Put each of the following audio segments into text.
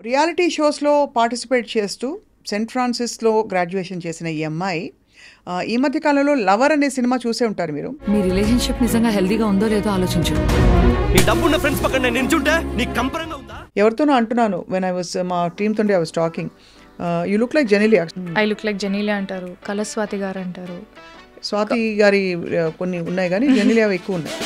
Reality షోస్లో participate చేస్తూ saint ఫ్రాన్సిస్లో గ్రాడ్యుయేషన్ చేసిన ఈ అమ్మాయి ఈ మధ్య కాలంలో లవర్ అనే సినిమా చూసే ఉంటారు మీరు. మీ రిలేషన్షిప్ నిజంగా హెల్దీగా ఉందో లేదో ఆలోచించు. నీ డబ్బున్న ఫ్రెండ్స్ పక్కన నేను నించుంటే నీకు కంపరంగా ఉందా? ఎవరితోనో అంటున్నాను, వెన్ ఐ వాస్ మా టీమ్ తోనే I was talking, you look like Genelia. I look like Genelia అంటారు, కళస్వాతి గారు అంటారు. స్వాతి గారి కొన్ని ఉన్నాయి కానీ జెనీలియా ఎక్కువ ఉన్నాయి.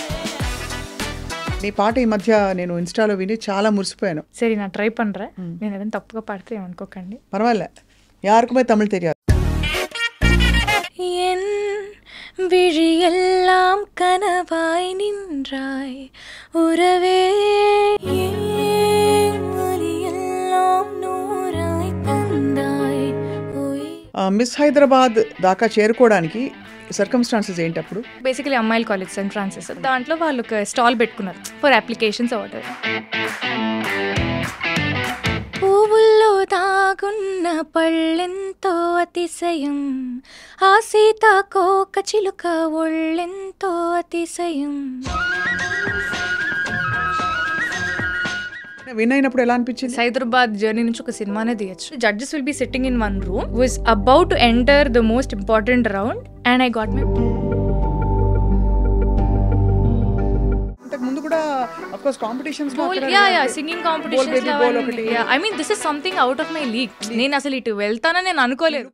నీ పాట ఈ మధ్య నేను ఇన్స్టాలో విని చాలా మురిసిపోయాను. సరే నా ట్రై పண்றே, నేను ఏదైనా తప్పుగా పాడితే ఏమనుకోకండి. పర్వాలే, యారుకుమే తమిళ్ తెలియదు. என் விழியெல்லாம் கனவாய் நின்றாய் உறவே, ஒலியெல்லாம் நூறாய் தந்தாய். మిస్ హైదరాబాద్ దాకా చేరుకోవడానికి సర్కమ్స్టాన్సెస్ ఏంటి అప్పుడు? బేసికలీ అమ్మాయిల కాలేజ్ సెయింట్ ఫ్రాన్సిస్, దాంట్లో వాళ్ళు ఒక స్టాల్ పెట్టుకున్నారు ఫర్ అప్లికేషన్స్ ఆర్డర్. పువ్వుల్లో దాగున్న పళ్ళెంతో అతిశయం, ఆ సీతాకోక చిలుక ఒళ్ళెంతో అతిశయం. విన్ అయినప్పుడు ఎలా అనిపించింది? హైదరాబాద్ జర్నీ నుంచి ఒక సినిమానే తీయచ్చు. Judges will be sitting in one room, was about to enter the most important round and I got my. ముందు కూడా ఆఫ్ కోర్స్ కాంపిటీషన్స్ లో సింగింగ్ కాంపిటీషన్స్ లో I mean this is something out of my league. నేను అసలు ఇటు వెళ్తానని నేను అనుకోలేదు.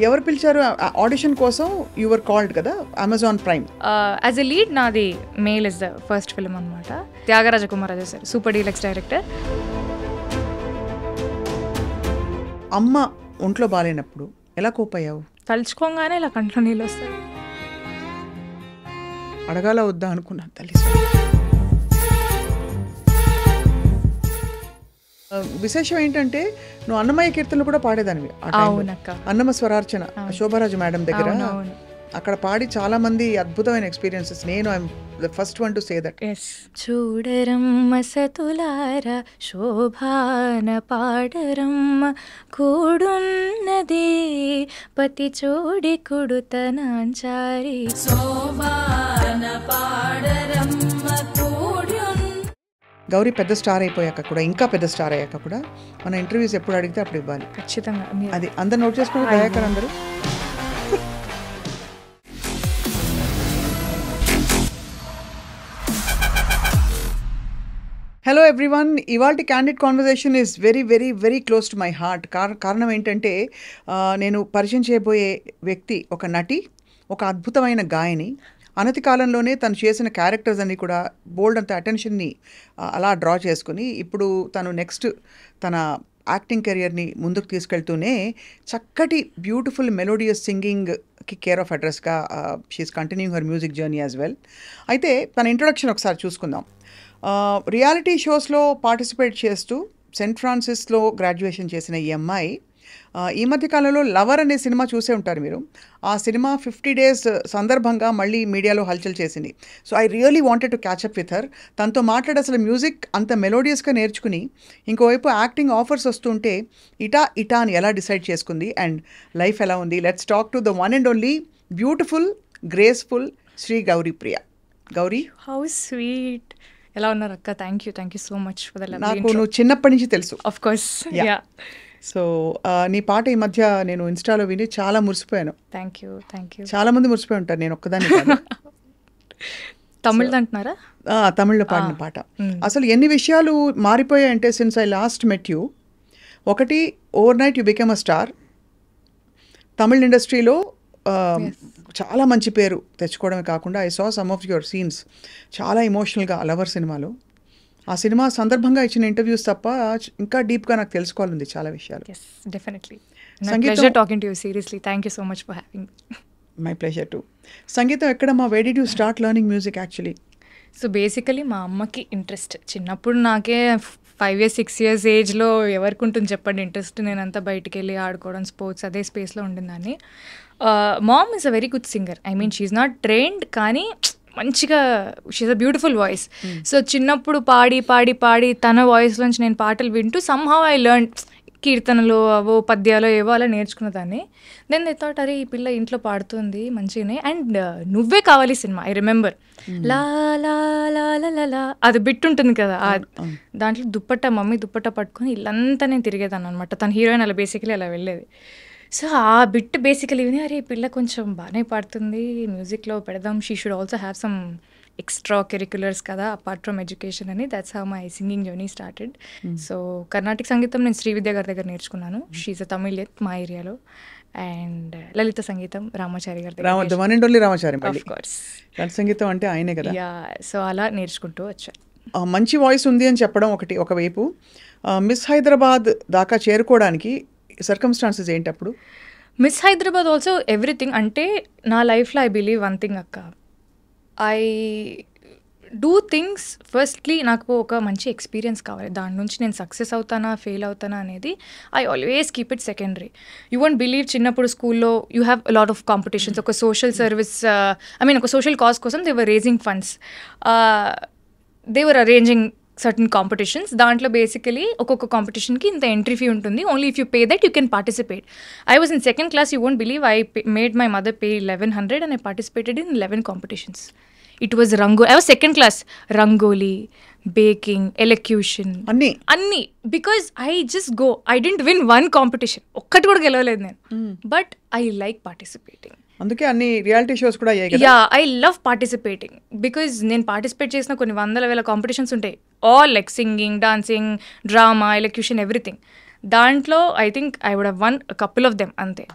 ఎవరు పిలిచారు ఆడిషన్ కోసం? యు వర్ కాల్డ్ కదా Amazon Prime. As a lead నాది male is the first film అనమాట. Thyagaraja Kumararaja sir, super deluxe director. అమ్మ ఒంట్లో బాగాలేనప్పుడు ఎలా కోపయ్యావు? తలుచుకోగానే ఇలా కంట్లో నీళ్ళు వస్తాయి. అడగాల వద్దా అనుకున్నా తల్లి. విశేషం ఏంటంటే నువ్వు అన్నమయ్య కీర్తనలు కూడా పాడేదానివి. అన్నమ స్వరార్చన శోభారాజు మేడం దగ్గర అక్కడ పాడి చాలా మంది అద్భుతమైన ఎక్స్పీరియన్సెస్. నేను I'm the first one to say that. చూడరమ్మ సతులార శోభాన పాడరమ్మ కూడున్నదే పతి చోడి కుడుతనాంచారి. శోభాన పాడరమ్మ గౌరీ పెద్ద స్టార్ అయిపోయాక కూడా, ఇంకా పెద్ద స్టార్ అయ్యాక కూడా మన ఇంటర్వ్యూస్ ఎప్పుడు అడిగితే అప్పుడు ఇవ్వాలి. ఖచ్చితంగా. అది అందరు నోట్ చేసుకుని దయాకర్ అందరూ. హలో ఎవ్రీవన్, ఇవాల్టి candid conversation is very very very close to my heart. కారణం ఏంటంటే నేను పరిచయం చేయబోయే వ్యక్తి ఒక నటి, ఒక అద్భుతమైన గాయని. అనతి కాలంలోనే తను చేసిన క్యారెక్టర్స్ అన్నీ కూడా బోల్డ్ అంత అటెన్షన్ని అలా డ్రా చేసుకుని ఇప్పుడు తను నెక్స్ట్ తన యాక్టింగ్ కెరియర్ని ముందుకు తీసుకెళ్తూనే చక్కటి బ్యూటిఫుల్ మెలోడియస్ సింగింగ్కి కేర్ ఆఫ్ అడ్రస్గా she's continuing her music journey as well. అయితే తన ఇంట్రొడక్షన్ ఒకసారి చూసుకుందాం. రియాలిటీ షోస్లో పార్టిసిపేట్ చేస్తూ సెయింట్ ఫ్రాన్సిస్లో గ్రాడ్యుయేషన్ చేసిన ఈ అమ్మాయి ఈ మధ్య కాలంలో లవర్ అనే సినిమా చూసే ఉంటారు మీరు. ఆ సినిమా 50 days సందర్భంగా మళ్ళీ మీడియాలో హల్చల్ చేసింది. So I really wanted to catch up with her. తనతో మాట్లాడి అసలు మ్యూజిక్ అంత మెలోడియస్గా నేర్చుకుని ఇంకోవైపు యాక్టింగ్ ఆఫర్స్ వస్తుంటే ఇటా అని ఎలా డిసైడ్ చేసుకుంది అండ్ లైఫ్ ఎలా ఉంది. Let's talk to the one and only beautiful graceful Shri Gauri Priya. Gauri, how sweet. ఎలా ఉన్నారు అక్క? Thank you so much for the love. నాకు నువ్వు చిన్నప్పటి నుంచి తెలుసు. Of course. సో నీ పాట ఈ మధ్య నేను ఇన్స్టాలో విని చాలా మురిసిపోయాను. Thank you. చాలా మంది మురిసిపోయి ఉంటారు, నేను ఒక్కదాన్ని కాదు. తమిళ్ అంటున్నారా? తమిళ్లో పాడిన పాట. అసలు ఎన్ని విషయాలు మారిపోయాయంటే since I last met you. ఒకటి, overnight you become a star. Tamil ఇండస్ట్రీలో చాలా మంచి పేరు తెచ్చుకోవడమే కాకుండా I saw some of your scenes చాలా ఎమోషనల్గా లవర్ సినిమాలో. ఆ సినిమా సందర్భంగా ఇచ్చిన ఇంటర్వ్యూస్ తప్ప ఇంకా డీప్గా నాకు తెలుసుకోవాలంది చాలా విషయాలు. డెఫినెట్లీ. సంగీతం talking to you seriously. Thank you so much for having me. My pleasure to. సంగీతం ఎక్కడమ్మా? Where did you start learning music actually? So basically మా అమ్మకి ఇంట్రెస్ట్ చిన్నప్పుడు. నాకే 5 years 6 years ఏజ్లో ఎవరికి ఉంటుంది చెప్పండి ఇంట్రెస్ట్? నేనంతా బయటికి వెళ్ళి ఆడుకోవడం, స్పోర్ట్స్, అదే స్పేస్లో ఉండిందాన్ని. Mom is a very good singer. I mean she's not trained, కానీ మంచిగా she's a beautiful voice. So చిన్నప్పుడు పాడి పాడి పాడి తన వాయిస్ నుంచి నేను పాటలు వింటూ సమ్హౌ ఐ లెర్న్ కీర్తనలు అవో పద్యాలు ఏవో అలా నేర్చుకున్నదాన్ని. దెన్ దే థాట్ అరే ఈ పిల్ల ఇంట్లో పాడుతుంది మంచిగానే. అండ్ నువ్వే కావాలి సినిమా ఐ రిమెంబర్ లా లా లా లా లా లా అది బిట్ ఉంటుంది కదా, దాంట్లో మమ్మీ దుప్పట్టా పట్టుకొని ఇల్లంతా నేను తిరిగేదాన్ని అనమాట. తన హీరోయిన్ అలా బేసికలీ అలా వెళ్ళేది. సో ఆ బిట్ బేసికలీ విని అరే ఈ పిల్ల కొంచెం బాగానే పాడుతుంది, మ్యూజిక్లో పెడదాం, she should also have some extra curriculars కదా అపార్ట్ ఫ్రమ్ ఎడ్యుకేషన్ అని. That's how my singing journey started. So Karnataka సంగీతం నేను శ్రీవిద్య గారి దగ్గర నేర్చుకున్నాను. షీఈ్ అ తమిళ్ మా ఏరియాలో. అండ్ లలిత సంగీతం రామాచారి గారి దగ్గర, రామాచారి ఆఫ్ కోర్స్. లలిత సంగీతం అంటే ఆయనే కదా. యా, సో అలా నేర్చుకుంటూ వచ్చాను. మంచి వాయిస్ ఉంది అని చెప్పడం ఒకవైపు, మిస్ హైదరాబాద్ దాకా చేరుకోవడానికి సర్కమ్స్టాన్సెస్ ఏంటి అప్పుడు? Miss Hyderabad also everything. అంటే నా లైఫ్లో ఐ బిలీవ్ వన్ థింగ్ అక్క, ఐ డూ థింగ్స్ ఫస్ట్లీ నాకు ఒక మంచి ఎక్స్పీరియన్స్ కావాలి. దాని నుంచి నేను సక్సెస్ అవుతానా ఫెయిల్ అవుతానా అనేది I always keep it secondary. You won't believe చిన్నప్పుడు స్కూల్లో you have lot of competitions. ఒక సోషల్ సర్వీస్ ఒక సోషల్ కాజ్ కోసం they were raising funds, they were arranging certain competitions. దాంట్లో బేసికలీ ఒక్కొక్క కాంపిటీషన్కి ఇంత ఎంట్రీ ఫీ ఉంటుంది. Only if you pay that you can participate. I was in second class. You won't believe I made my mother pay 1100 and I participated in 11 competitions. It was I was second class. Rangoli, baking, elocution, అన్ని. Because I just go. I didn't win one competition. ఒక్కటి కూడా గెలవలేదు నేను. But I like participating. అందుకే అన్ని reality shows కూడా అయ్యాయి కదా. Yeah, I love participating because నేను పార్టిసిపేట్ చేసిన కొన్ని వందల వేల కాంపిటీషన్స్ ఉంటాయి. All like singing, dancing, drama, elocution, everything. దాంట్లో I think I would have won couple of them అంతే.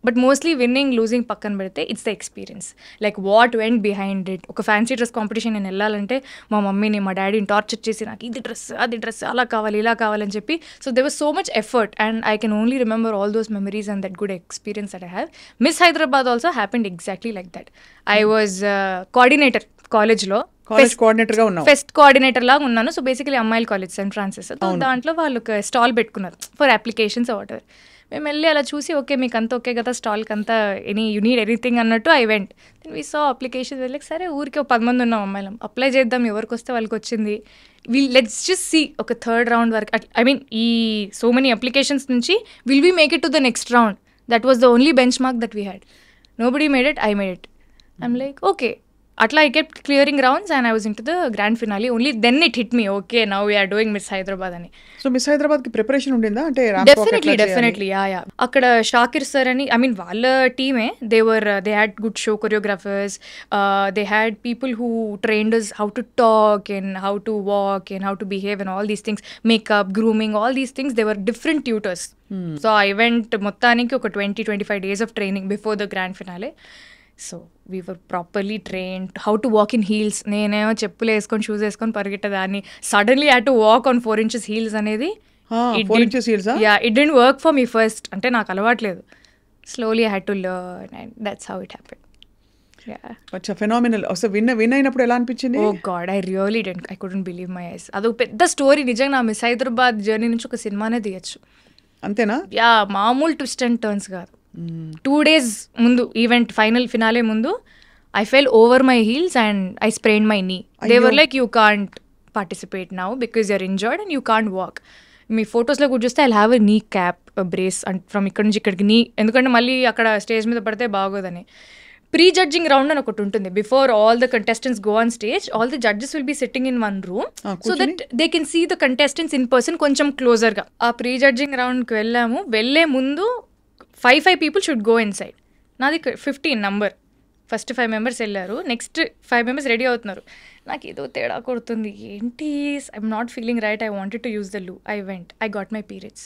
బట్ మోస్ట్లీ విన్నింగ్ లూజింగ్ పక్కన పెడితే it's the experience, like what went behind it. ఒక ఫ్యాన్సీ డ్రెస్ కాంపిటీషన్ నేను వెళ్ళాలంటే మా మమ్మీని మా డాడీని టార్చర్ చేసి నాకు ఇది డ్రెస్ అది డ్రెస్ అలా కావాలి ఇలా కావాలని చెప్పి. So they was so much effort and I can only remember all those memories and that good experience that I have. Miss Hyderabad also happened exactly like that. I was coordinator కాలేజ్లో, fest coordinator లాగా ఉన్నాను. So basically అమ్మాయిల college Saint Francis. దాంట్లో వాళ్ళు ఒక stall పెట్టుకున్నారు for applications water. మేము వెళ్ళి అలా చూసి ఓకే మీకు అంతా ఓకే కదా స్టాల్కి అంతా యూ నీడ్ ఎనీథింగ్ అన్నట్టు I went. Then we saw application వెళ్ళి సరే ఊరికి 10 మంది ఉన్నాం అమ్మాయిలం, అప్లై చేద్దాం ఎవరికి వస్తే వాళ్ళకి వచ్చింది. లెట్స్ జస్ట్ సీ ఒక థర్డ్ రౌండ్ వరకు ఈ సో మెనీ అప్లికేషన్స్ నుంచి will we make it to the next round. That was the only benchmark that we had. Nobody made it, I made it. I'm like okay. అట్లా I kept clearing rounds and I was in to the grand finale. Only then it hit me okay now we're doing miss Hyderabad అని. So miss హైదరాబాద్కి preparation ఉండిందా? అంటే definitely yeah. అక్కడ Shakir sir అని వాళ్ళ టీమే, they had good show choreographers, they had people who trained us how to talk and how to walk and how to behave and all these things, makeup, grooming, all these things, they were different tutors. So I went మొత్తానికి ఒక 20-25 days of training before the grand finale. So we were properly trained how to walk in heels. నేనేమో చెప్పులు వేసుకొని shoes వేసుకొని పరిగెట్టేదాన్ని. Suddenly had to walk on 4 inches heels అనేది it didn't work for me first. అంటే నాకు అలవాట్లేదు. Slowly I had to learn and that's how it happened. Phenomenal. Win అయినప్పుడు ఎలా అనిపించింది? Oh god, I couldn't believe my eyes. అదొక పెద్ద story నిజంగా. నా మిస్ హైదరాబాద్ జర్నీ నుంచి ఒక సినిమానే తీయచ్చు. అంతేనా? యా, మామూలు ట్విస్ట్ అండ్ టర్న్స్ కాదు. 2 days ముందు ఈవెంట్ ఫైనల్ ఫినాలే ముందు I fell over my heels and I sprained my knee. They were like you can't participate now because you're injured and you can't walk. మీ ఫొటోస్లో కూడా చూస్తే I have a నీ cap brace and from ఇక్కడ నుంచి ఇక్కడికి నీ, ఎందుకంటే మళ్ళీ అక్కడ స్టేజ్ మీద పడితే బాగోదని. ప్రీ జడ్జింగ్ రౌండ్ అని ఒకటి ఉంటుంది. Before all the contestants go on stage, all the judges will be sitting in 1 room so that they can see the contestants in person కొంచెం క్లోజర్గా. ఆ ప్రీ జడ్జింగ్ రౌండ్కి వెళ్ళాము. వెళ్ళే ముందు 5 people should go inside. నాది 15 number. First 5 members వెళ్ళారు, next 5 members ready అవుతున్నారు. నాకు ఏదో తేడా కొడుతుంది, ఏంటి I'm not feeling right, I wanted to use the loo. I went, I got my periods.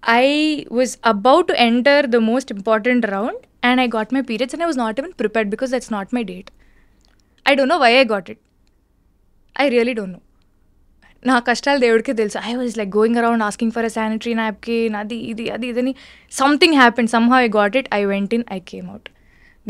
I was about to enter the most important round and I got my periods and I was not even prepared because that's not my date. I don't know why I got it. I really don't know. నా కష్టాలు దేవుడికే తెలుసు. I was like going around asking for a sanitary napkin, అది ఇది అది ఇదని. Something happened, somehow I got it. I went in, I came out.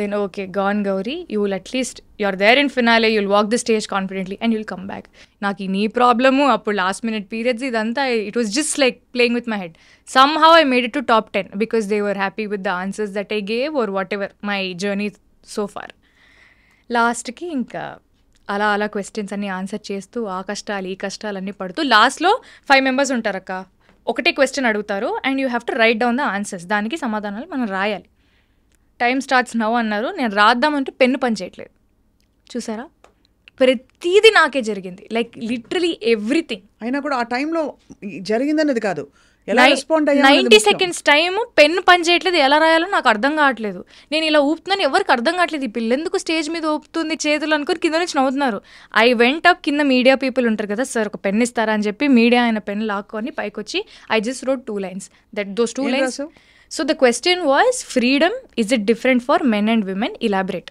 Then okay gone Gauri, you will at least you're there in finale, you will walk the stage confidently and you will come back. నాకు ఈ నీ problem, అప్పుడు last minute periods, ఇదంతా it was just like playing with my head. Somehow I made it to top 10 because they were happy with the answers that I gave or whatever my journey so far. లాస్ట్కి ఇంకా అలా questions అన్ని answer చేస్తూ ఆ కష్టాలు ఈ కష్టాలు అన్నీ పడుతూ లాస్ట్లో 5 members ఉంటారు అక్క. ఒకటే క్వశ్చన్ అడుగుతారు and you have to right down the answers, దానికి సమాధానాలు మనం రాయాలి. టైమ్ స్టార్ట్స్ నౌ అన్నారు, నేను రాద్దామంటే పెన్ను పనిచేయట్లేదు. చూసారా, ప్రతిదీ నాకే జరిగింది, లైక్ లిటరలీ ఎవ్రీథింగ్. అయినా కూడా ఆ టైంలో జరిగిందనేది కాదు, ఎలా రెస్పాండ్ 90 seconds టైం పెన్ను పని చేయట్లేదు, ఎలా రాయాలో నాకు అర్థం కావట్లేదు. నేను ఇలా ఊపుతున్నాను, ఎవరికి అర్థం కావట్లేదు, ఈ పిల్ల ఎందుకు స్టేజ్ మీద ఊపుతుంది చేతులు అనుకుని కింద నుంచి నవ్వుతున్నారు. ఐ వెంట్ అప్, కింద మీడియా పీపుల్ ఉంటారు కదా, సార్ ఒక పెన్ ఇస్తారా అని చెప్పి మీడియా ఆయన పెన్ లాక్కొని పైకి వచ్చి I just wrote 2 lines. Those 2 lines. So the question was freedom is it different for men and women, elaborate.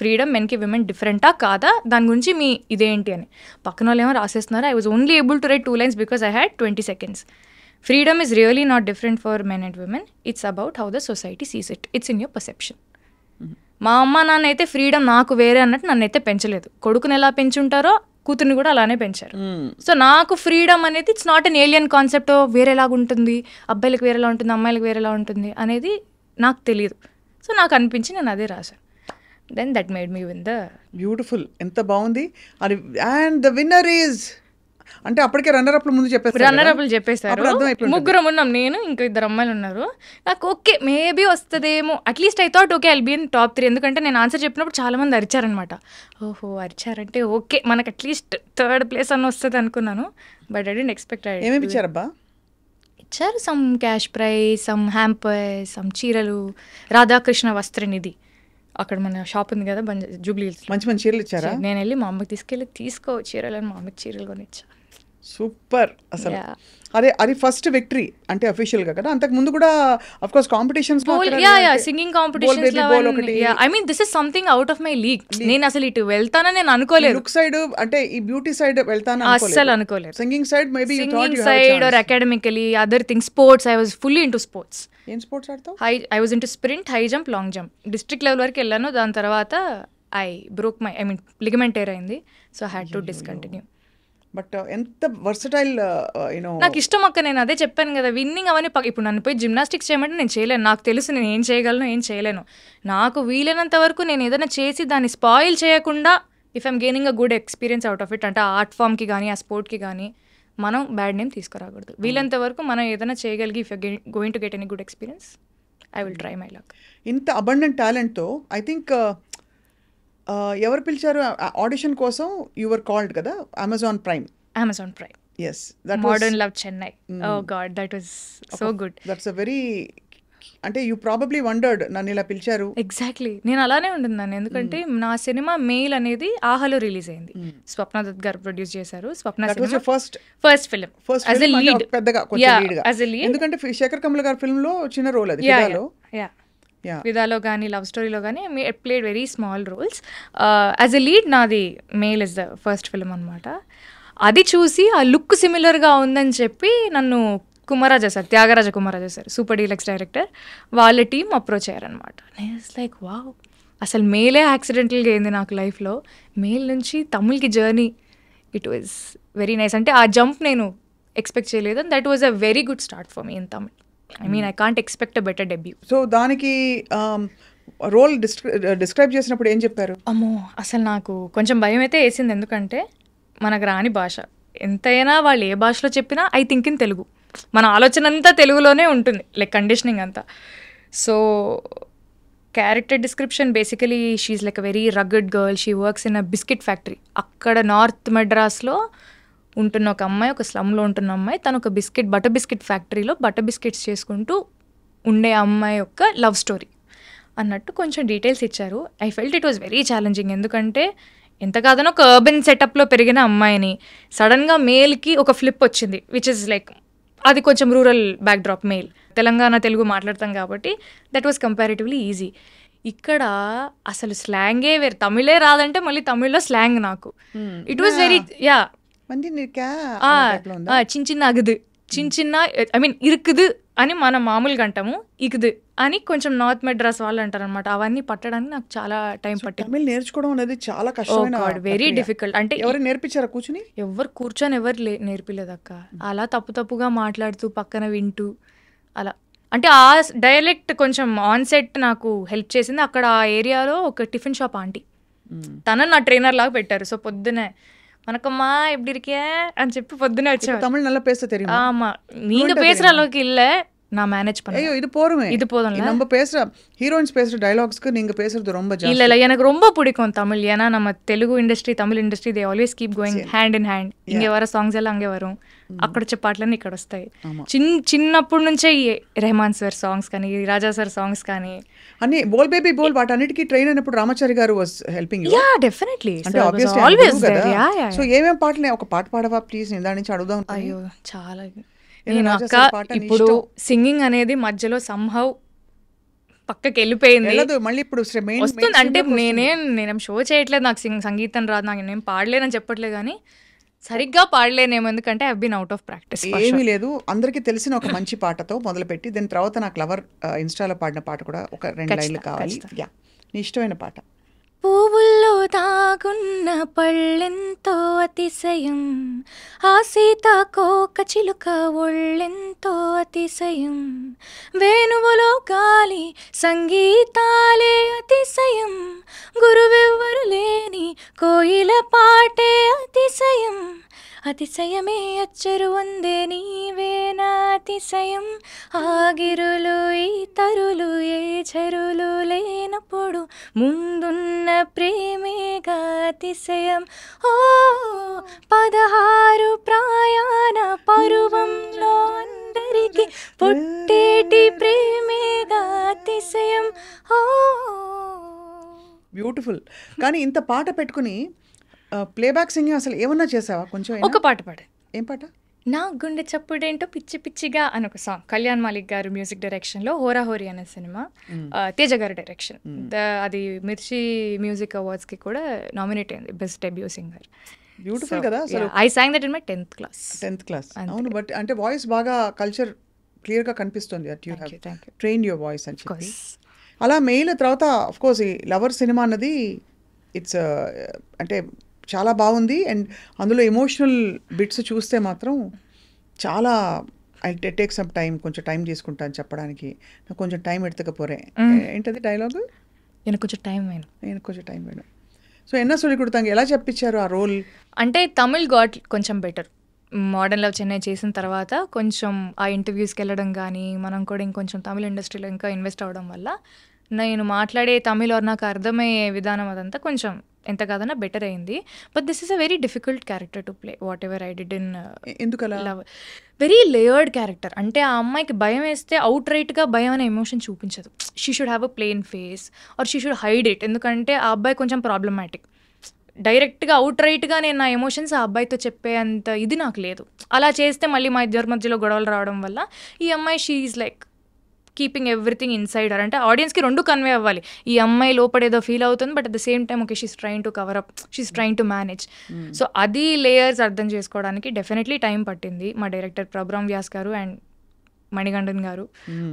Freedom మెన్కి విమెన్ డిఫరెంటా కాదా, దాని గురించి మీ ఇదేంటి అని. పక్కన వాళ్ళు ఏమో రాసేస్తున్నారు. I was only able to write 2 lines because I had 20 seconds. Freedom is really not different for men and women. It's about how the society sees it. It's in your perception. మా అమ్మ నాన్న అయితే freedom నాకు వేరే అన్నట్టు నన్ను అయితే పెంచలేదు. కొడుకుని ఎలా పెంచుంటారో కూతుర్ని కూడా అలానే పెంచారు. సో నాకు ఫ్రీడమ్ అనేది it's not an alien concept, వేరేలాగా ఉంటుంది, అబ్బాయిలకు వేరేలా ఉంటుంది, అమ్మాయిలకు వేరేలా ఉంటుంది అనేది నాకు తెలియదు. సో నాకు అనిపించి నేను అదే రాశాను. Then that made me win the beautiful. ఎంత బాగుంది అది. అండ్ ద విన్నర్ ఈజ్ అంటే అప్పటికే రన్నర్ అప్లు ముందు చెప్పేస్తారు, రన్నర్ అప్లు చెప్పేశారు. ముగ్గురం ఉన్నాం, నేను ఇంకా 2 అమ్మాయిలు ఉన్నారు. నాకు ఓకే మేబీ వస్తుందేమో, at least I thought okay I'll be in top 3. ఎందుకంటే నేను ఆన్సర్ చెప్పినప్పుడు చాలా మంది అరిచారనమాట. ఓహో అరిచారంటే ఓకే మనకు అట్లీస్ట్ 3rd place అన్న వస్తుంది అనుకున్నాను. But I didn't expect. ఏమేమి ఇచ్చారబ్బా? ఇచ్చారు some cash prize, some hamper, some చీరలు, రాధాకృష్ణ వస్త్రనిధి, అక్కడ మన షాప్ ఉంది కదా జూబ్లీ హిల్స్, మంచి మంచి చీరలు ఇచ్చారా? నేను వెళ్ళి మా అమ్మకి తీసుకెళ్ళి తీసుకో చీరలు, మా అమ్మకి చీరలు కొనిచ్చా. సూపర్. అసలు అది ఫస్ట్ విక్టరీ అంటే అఫీషియల్ గా కదా. అంతకు ముందు కూడా of course competitions, singing competitions, I mean this is something out of my league. నేను అసలు ఇటు వెళ్తానని నేను అనుకోలేదు. లుక్ సైడ్ అంటే ఈ బ్యూటీ సైడ్ వెళ్తాను అస్సలు అనుకోలేదు. Singing side maybe you thought you have side or academically other things. Sports I was fully into sports. ఏం స్పోర్ట్స్ ఆడతావు? I was into sprint, high jump, long jump. District level వరకు వెళ్ళాను. దాని తర్వాత I broke my ligament tear అయింది. So I had to discontinue. But ఎంత versatile you know. నాకు ఇష్టం అక్క, నేను అదే చెప్పాను కదా, విన్నింగ్ అవన్నీ ఇప్పుడు నన్ను పోయి జిమ్నాస్టిక్స్ చేయమంటే నేను చేయలేను. నాకు తెలుసు నేను ఏం చేయగలను ఏం చేయలేను. నాకు వీలైనంత వరకు నేను ఏదైనా చేసి దాన్ని స్పాయిల్ చేయకుండా if I'm gaining a good experience out of it, అంటే ఆ ఆర్ట్ ఫామ్కి కానీ ఆ స్పోర్ట్కి కానీ మనం బ్యాడ్ నేమ్ తీసుకురాకూడదు. వీలైనంత వరకు మనం ఏదైనా చేయగలిగి if you going to get any good experience I will try my luck. ఇంత అబండెంట్ టాలెంట్తో ఐ థింక్ ఎవరు పిలిచారు ఆడిషన్ కోసం? యువర్ కాల్డ్ కదా, Amazon Prime. Yes, Modern Love Chennai. Oh God, that was so good. That's a very అంటే you probably wondered నన్ను ఇలా పిలిచారు. ఎగ్జాక్ట్లీ నేను అలానే ఉంటున్నాను. ఎందుకంటే నా సినిమా మెయిల్ అనేది ఆహాలో రిలీజ్ అయింది. స్వప్న దత్ గారు ప్రొడ్యూస్ చేశారు. Swapna first film as a lead, పెద్దగా కొంచెం లీడ్గా. ఎందుకంటే శేఖర్ కమల్ గారి ఫిల్మ్ లో చిన్న రోల్ అది విధాలో కానీ లవ్ స్టోరీలో కానీ played very small roles. As a lead నాది mail is the first film అనమాట. అది చూసి ఆ లుక్ సిమిలర్గా ఉందని చెప్పి నన్ను Kumararaja sir, Thiagaraja Kumararaja sir, super deluxe director, వాళ్ళ టీం అప్రోచ్ అయ్యారనమాట. నేను లైక్ వావ్, అసలు మెయిలే యాక్సిడెంటల్గా అయింది నాకు లైఫ్లో. మెయిల్ నుంచి తమిళ్కి journey, it was very nice. అంటే ఆ జంప్ నేను ఎక్స్పెక్ట్ చేయలేదు. That was a very good start for me in Tamil. I mean I can't expect a better debut. So దానికి రోల్ డిస్క్రైబ్ చేసినప్పుడు ఏం చెప్పారు? అమ్మో అసలు నాకు కొంచెం భయం అయితే వేసింది. ఎందుకంటే మనకు రాని భాష, ఎంతైనా వాళ్ళు ఏ భాషలో చెప్పినా ఐ థింక్ ఇన్ తెలుగు, మన ఆలోచన అంతా తెలుగులోనే ఉంటుంది, లైక్ కండిషనింగ్ అంతా. So character description basically she's like a very rugged girl. She works in a biscuit factory. అక్కడ నార్త్ మెడ్రాస్లో ఉంటున్న ఒక అమ్మాయి, ఒక స్లమ్లో ఉంటున్న అమ్మాయి, తను ఒక బటర్ బిస్కెట్ ఫ్యాక్టరీలో బటర్ బిస్కెట్స్ చేసుకుంటూ ఉండే అమ్మాయి యొక్క లవ్ స్టోరీ అన్నట్టు కొంచెం డీటెయిల్స్ ఇచ్చారు. I felt it was very challenging. ఎందుకంటే ఎంత కాదనో ఒక అర్బన్ సెటప్లో పెరిగిన అమ్మాయిని సడన్గా మేల్కి ఒక ఫ్లిప్ వచ్చింది, విచ్ ఇస్ లైక్ అది కొంచెం rural backdrop. Mail Telangana Telugu మాట్లాడతాం కాబట్టి దట్ వాజ్ కంపారిటివ్లీ ఈజీ. ఇక్కడ అసలు స్లాంగే వేరు, తమిళే రాదంటే మళ్ళీ తమిళ్లో స్లాంగ్ నాకు. ఇట్ వాజ్ వెరీ చిన్న చిన్న అగుదు, చిన్న చిన్న ఐ మీన్ ఇరుకుదు అని మనం మామూలుగా అంటాము, ఇకుదు అని కొంచెం నార్త్ మెడ్రాస్ వాళ్ళు అంటారు అనమాట. అవన్నీ పట్టడానికి నాకు చాలా టైం పట్టింది. తమిళ్ నేర్చుకోవడం అనేది చాలా కష్టమైన, వెరీ డిఫికల్ట్. అంటే ఎవరు నేర్పించారా కూర్చుని? కూర్చొని ఎవరు నేర్పిలేదు అక్క. అలా తప్పుగా మాట్లాడుతూ పక్కన వింటూ అలా. అంటే ఆ డైలెక్ట్ కొంచెం ఆన్సెట్ నాకు హెల్ప్ చేసింది. అక్కడ ఆ ఏరియాలో ఒక టిఫిన్ షాప్ ఆంటీ, తనని నా ట్రైనర్ లాగా పెట్టారు. సో పొద్దునే வணக்கம்மா எப்படி இருக்கிய అని చెప్పి పొద్దునే వచ్చేవారు. தமிழ் நல்லா பேச தெரியுமா? ஆமா, நீங்க பேசுற அளவுக்கு இல்ல, நான் மேனேஜ் பண்ணேன். ஐயோ இது போருமே, இது போதும்ல. நம்ம பேசுற ஹீரோயின்ஸ் பேசுற டயலாக்ஸ்க்கு நீங்க பேசுறது ரொம்ப ஜாஸ்தி. இல்ல எனக்கு ரொம்ப பிடிக்கும் தமிழ். ஏன்னா நம்ம Telugu industry Tamil industry they always keep going hand in hand. ఇంగే వర సాంగ్స్ ఎல்லாம் అంగే వరం, అక్కడ వచ్చే పాటలన్నీ ఇక్కడ వస్తాయి. చిన్నప్పటి నుంచే రెహమాన్ సార్ సాంగ్స్ కానీ రాజా సార్ సాంగ్స్ కానీ అన్ని బోల్ బేబీ బోల్ వాటన్నిటికీ ట్రైన్ అయినప్పుడు రామాచారి గారు was helping you. Yeah definitely, అంటే ఆబ్వియస్లీ ఆల్వేస్ దేర్. సో ఏమేం పాటలు, ఒక పాట పాడవా ప్లీజ్, నేను దాని నుంచి అడుగుదాం. అయ్యో చాలా. నేను అక్క ఇప్పుడు సింగింగ్ అనేది మధ్యలో సంహౌ పక్కకి వెళ్ళిపోయింది. మళ్ళీ ఇప్పుడు వస్తుంది. అంటే నేనేం షో చేయట్లేదు, నాకు సంగీతం రాదు, నాకు నేను పాడలేనని చెప్పట్లేదు, కానీ సరిగ్గా పాడలేనేమో, ఎందుకంటే I been out of practice. ఏమీ లేదు, అందరికీ తెలిసిన ఒక మంచి పాటతో మొదలుపెట్టి దాని తర్వాత నాకు లవర్ ఇన్స్టాలో పాడిన పాట కూడా ఒక 2 లైన్లు కావాలి. యా, నీ ఇష్టమైన పాట. పువ్వుల్లో దాగున్న పళ్ళెంతో అతిశయం, ఆ సీతాకోక చిలుక ఒళ్ళెంతో అతిశయం, వేణువులో గాలి సంగీతాలే అతిశయం, గురువెవ్వరు లేని కోయిల పాటే అతిశయం, అతిశయమే అచ్చరు వందే నీవేనా అతిశయం, ఆగిరులు ఈ తరులు ఏ చెరులు లేనప్పుడు ముందున్న ప్రేమేగా అతిశయం, ఓ 16 ప్రయాణ పరువంలో అందరికి పుట్టేటి ప్రేమేగా అతిశయం. ఓ బ్యూటిఫుల్. కానీ ఇంత పాట పెట్టుకుని ప్లేబ్యాక్ సింగింగ్ అసలు ఏమన్నా చేసావా? కొంచెం ఒక పాట పాడే. ఏం పాట? నా గుండె చప్పుడేంటో పిచ్చి పిచ్చిగా అని ఒక సాంగ్, కళ్యాణ్ మాలిక్ గారు మ్యూజిక్ డైరెక్షన్లో, హోరా హోరీ అనే సినిమా, తేజ గారి డైరెక్షన్. అది మిర్చి మ్యూజిక్ అవార్డ్స్కి కూడా నామినేట్ అయింది బెస్ట్ డెబ్యూ సింగర్. బ్యూటిఫుల్ కదా అసలు. I song that in my 10th class. అవును, బట్ అంటే వాయిస్ బాగా కల్చర్ క్లియర్గా కనిపిస్తుంది. That you have train your voice అని చెప్పి. అలా మెయిల్ తర్వాత ఆఫ్ కోర్స్ ఈ లవర్ సినిమా అన్నది ఇట్స్ అంటే చాలా బాగుంది. అండ్ అందులో ఎమోషనల్ బిట్స్ చూస్తే మాత్రం చాలా ఐ టేక్ సమ్ టైం, కొంచెం టైం తీసుకుంటాను చెప్పడానికి, నాకు కొంచెం టైం ఎడతకపోరే. ఏంటది డైలాగు? எனக்கு కొంచెం టైం వేணும். సో ఎన్న సొలి కుడతాంగ ఎలా చెప్పించారు ఆ రోల్? అంటే తమిళ్ గాట్ కొంచెం బెటర్. మోడర్న్ లవ్ చెన్నై చేసిన తర్వాత కొంచెం ఆ ఇంటర్వ్యూస్కి వెళ్ళడం కానీ, మనం కూడా ఇంకొంచెం తమిళ ఇండస్ట్రీలో ఇంకా ఇన్వెస్ట్ అవ్వడం వల్ల నేను మాట్లాడే తమిళ్ నాకు అర్థమయ్యే విధానం అదంతా కొంచెం ఎంత కాదన్నా బెటర్ అయింది. But this is a very difficult character to play, what ever I did in love. Very layered character. అంటే ఆ అమ్మాయికి భయం వేస్తే అవుట్ రైట్గా భయం అనే ఎమోషన్ చూపించదు. She should have a plain face or she should hide it. ఎందుకంటే ఆ అబ్బాయి కొంచెం ప్రాబ్లమాటిక్. డైరెక్ట్గా అవుట్ రైట్గా నేను నా ఎమోషన్స్ ఆ అబ్బాయితో చెప్పే అంత ఇది నాకు లేదు. అలా చేస్తే మళ్ళీ మా ఇద్దరి మధ్యలో గొడవలు రావడం వల్ల ఈ అమ్మాయి she is like keeping everything inside her. అంటే ఆడియన్స్కి రెండు కన్వే అవ్వాలి, ఈ అమ్మాయి లోపడేదో ఫీల్ అవుతుంది, but at the same time okay she's trying to cover up, she's trying to manage. So అది లేయర్స్ అర్థం చేసుకోవడానికి డెఫినెట్లీ టైం పట్టింది. మా డైరెక్టర్ ప్రభరామ్ వ్యాస్ గారు అండ్ మణిగండన్ గారు,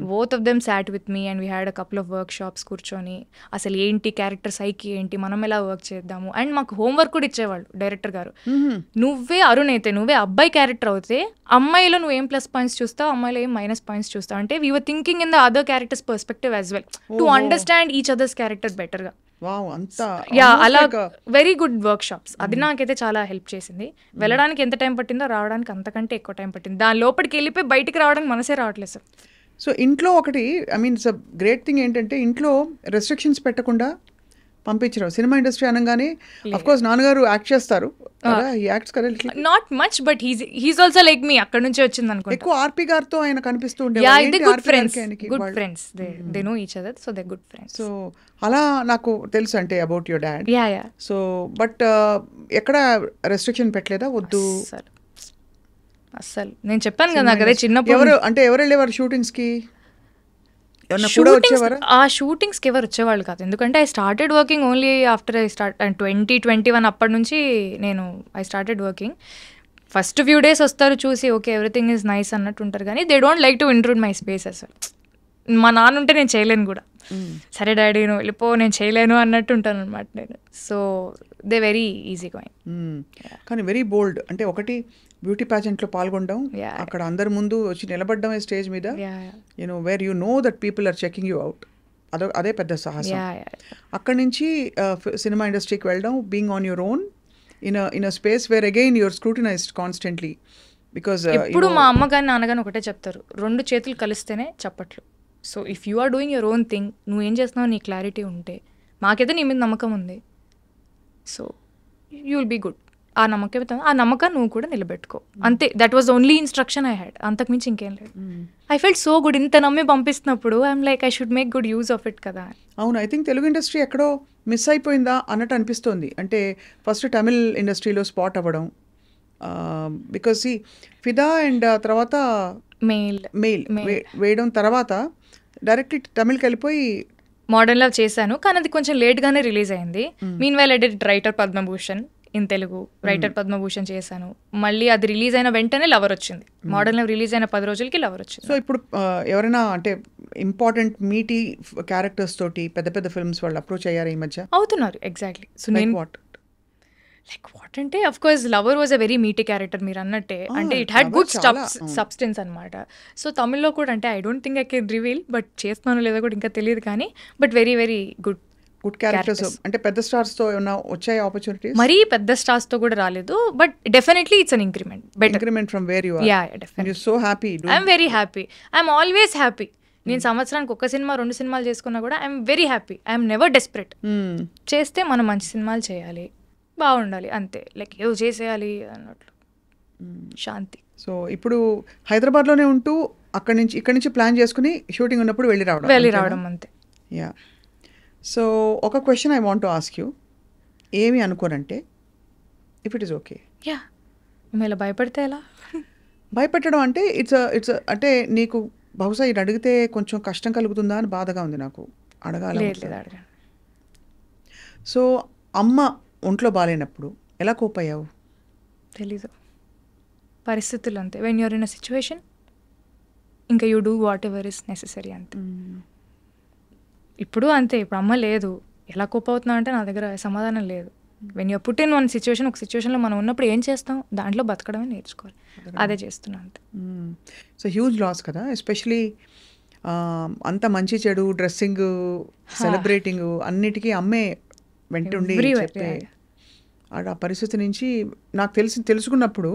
both of them sat with me and we had a couple of work shops కూర్చొని అసలు ఏంటి క్యారెక్టర్ సైకి ఏంటి, మనం ఎలా వర్క్ చేద్దాము. అండ్ మాకు హోంవర్క్ కూడా ఇచ్చేవాళ్ళు డైరెక్టర్ గారు. నువ్వే అరుణ్ అయితే, నువ్వే అబ్బాయి క్యారెక్టర్ అవుతే అమ్మాయిలో నువ్వు ఏం ప్లస్ పాయింట్స్ చూస్తావు, అమ్మాయిలో ఏం మైనస్ పాయింట్స్ చూస్తావు. అంటే we were thinking in the other characters perspective as well to understand each others character బెటర్గా. అలా వెరీ గుడ్ వర్క్ షాప్స్. అది నాకైతే చాలా హెల్ప్ చేసింది. వెళ్ళడానికి ఎంత టైం పట్టిందో రావడానికి అంతకంటే ఎక్కువ టైం పట్టింది. దాని లోపలికి వెళ్ళిపోయి బయటికి రావడానికి మనసే రావట్లేదు సార్. సో ఇంట్లో ఒకటి I mean it's a great thing ఏంటంటే ఇంట్లో రెస్ట్రిక్షన్స్ పెట్టకుండా పంపించరు. సినిమా ఇండస్ట్రీ అనగానే అఫ్ కోర్స్ నాన్నగారు యాక్ట్ చేస్తారు, not much but he's also like me. అక్కడ నుంచే వచ్చింది అనుకో. ఎక్కువ ఆర్పి గారితో ఆయన కనిపిస్తూ good friends, they know each other, so they good friends. So అలా నాకు తెలుసు అంటే about your dad. So but ఎక్కడ రెస్ట్రిక్షన్ పెట్టలేదా? వద్దు అస్సలు. నేను చెప్పాను కదా నాకు అదే చిన్నప్పుడు. ఎవరు వెళ్ళేవారు షూటింగ్స్కి? ఆ షూటింగ్స్కి ఎవరు వచ్చేవాళ్ళు కాదు. ఎందుకంటే I started working only after 2021 అప్పటి నుంచి I started working. First few days వస్తారు చూసి ఓకే ఎవ్రీథింగ్ ఈజ్ నైస్ అన్నట్టు ఉంటారు, కానీ they don't like to intrude my space అసలు. మా నాన్న ఉంటే నేను చేయలేను కూడా. సరే డాడీ నువ్వు వెళ్ళిపో, నేను చేయలేను అన్నట్టు ఉంటాను అనమాట నేను. So they very easy going. కానీ వెరీ బోల్డ్. అంటే ఒకటి బ్యూటీ ప్యాజెంట్లో పాల్గొనడం, అక్కడ అందరి ముందు వచ్చి నిలబడడం స్టేజ్ మీద, you know where you know that people are checking you out, అదే పెద్ద సాహసం. అక్కడి నుంచి సినిమా ఇండస్ట్రీకి వెళ్ళడం, being on your own in a space where again you're scrutinized constantly because ఎప్పుడు మా అమ్మ కానీ నాన్నగాని ఒకటే చెప్తారు, 2 చేతులు కలిస్తేనే చప్పట్లు. So if you are doing your own thing, నువ్వు ఏం చేస్తున్నావు నీ క్లారిటీ ఉంటే, మాకైతే నీ మీద నమ్మకం ఉంది, so you will be good. ఆ నమ్మకం నువ్వు కూడా నిలబెట్టుకో అంతే. That was only instruction I had, అంతకుమించి ఇంకేం లేదు. ఐ ఫెల్ట్ సో గుడ్, ఇంత నమ్మి పంపిస్తున్నప్పుడు I'm like I should make good use of it కదా. అవును, ఐ థింక్ తెలుగు ఇండస్ట్రీ ఎక్కడో మిస్ అయిపోయిందా అన్నట్టు అనిపిస్తోంది. అంటే ఫస్ట్ తమిళ్ ఇండస్ట్రీలో స్పాట్ అవ్వడం, బికాస్ ఫిదా అండ్ తర్వాత మెయిల్ వేయడం, తర్వాత డైరెక్ట్లీ తమిళ్కి వెళ్ళిపోయి మోడర్న్ లవ్ చేశాను, కానీ అది కొంచెం లేట్గానే రిలీజ్ అయింది. Mean while I did writer Padma Bhushan in Telugu, writer Padma Bhushan చేశాను. మళ్ళీ అది రిలీజ్ అయిన వెంటనే లవర్ వచ్చింది. మోడర్న్ లవ్ రిలీజ్ అయిన 10 రోజులకి లవర్ వచ్చింది. సో ఇప్పుడు ఎవరైనా అంటే ఇంపార్టెంట్ మీటీ క్యారెక్టర్స్ తోటి పెద్ద పెద్ద ఫిల్మ్స్ వాళ్ళు అప్రోచ్ అయ్యారు ఈ మధ్య? అవుతున్నారు, ఎగ్జాక్ట్లీ. సో నేను వాట్ అంటే of course lover was a very Meitei character మీరు అన్నట్టే. అంటే ఇట్ హ్యాడ్ గుడ్ సబ్స్టెన్స్ అనమాట. సో తమిళ్లో కూడా అంటే I don't think I can reveal, but చేస్తున్నానో లేదో కూడా ఇంకా తెలియదు, కానీ but very very good characters. అంటే పెద్ద స్టార్స్ తో ఏమైనా వచ్చాయి ఆపర్చునిటీస్? మరీ పెద్ద స్టార్స్ తో కూడా రాలేదు, but definitely it's an increment, better increment from where you are. Yeah definitely. You so happy. I'm very happy, I'm always happy. నేను సంవత్సరానికి 1 సినిమా 2 సినిమాలు చేసుకున్నా కూడా I'm very happy. I'm never desperate. చేస్తే మనం మంచి సినిమాలు చేయాలి, బాగుండాలి, అంతే. లైక్ ఏదో చేసేయాలి అన్నట్లు శాంతి. సో ఇప్పుడు హైదరాబాద్లోనే ఉంటూ ఇక్కడి నుంచి ప్లాన్ చేసుకుని షూటింగ్ ఉన్నప్పుడు వెళ్ళి రావడం అంతే. యా. సో ఒక question I want to ask you. ఏమి అనుకోనంటే, if it is okay. Yeah, మేము ఇలా భయపడితే ఎలా? భయపెట్టడం అంటే ఇట్స్ అంటే నీకు బహుశా ఇది అడిగితే కొంచెం కష్టం కలుగుతుందా అని బాధగా ఉంది నాకు, అడగాలి. సో అమ్మ ఒంట్లో బాగాలేనప్పుడు ఎలా కోప్ అయ్యావు? తెలీదు, పరిస్థితులు అంతే. When you're in a situation ఇంకా you do whatever is necessary అంతే. ఇప్పుడు అంతే. ఇప్పుడు అమ్మ లేదు, ఎలా కోప్ అవుతున్నా అంటే నా దగ్గర సమాధానం లేదు. When you're put in one situation, ఒక సిచ్యువేషన్లో మనం ఉన్నప్పుడు ఏం చేస్తాం, దాంట్లో బతకడమే నేర్చుకోవాలి. అదే చేస్తున్నా అంతే. సో హ్యూజ్ లాస్ కదా, ఎస్పెషలీ అంత మంచి చెడు డ్రెస్సింగ్ సెలబ్రేటింగ్ అన్నిటికీ అమ్మే వెంటుండి చెప్పే ఆ పరిస్థితి నుంచి నాకు తెలుసుకున్నప్పుడు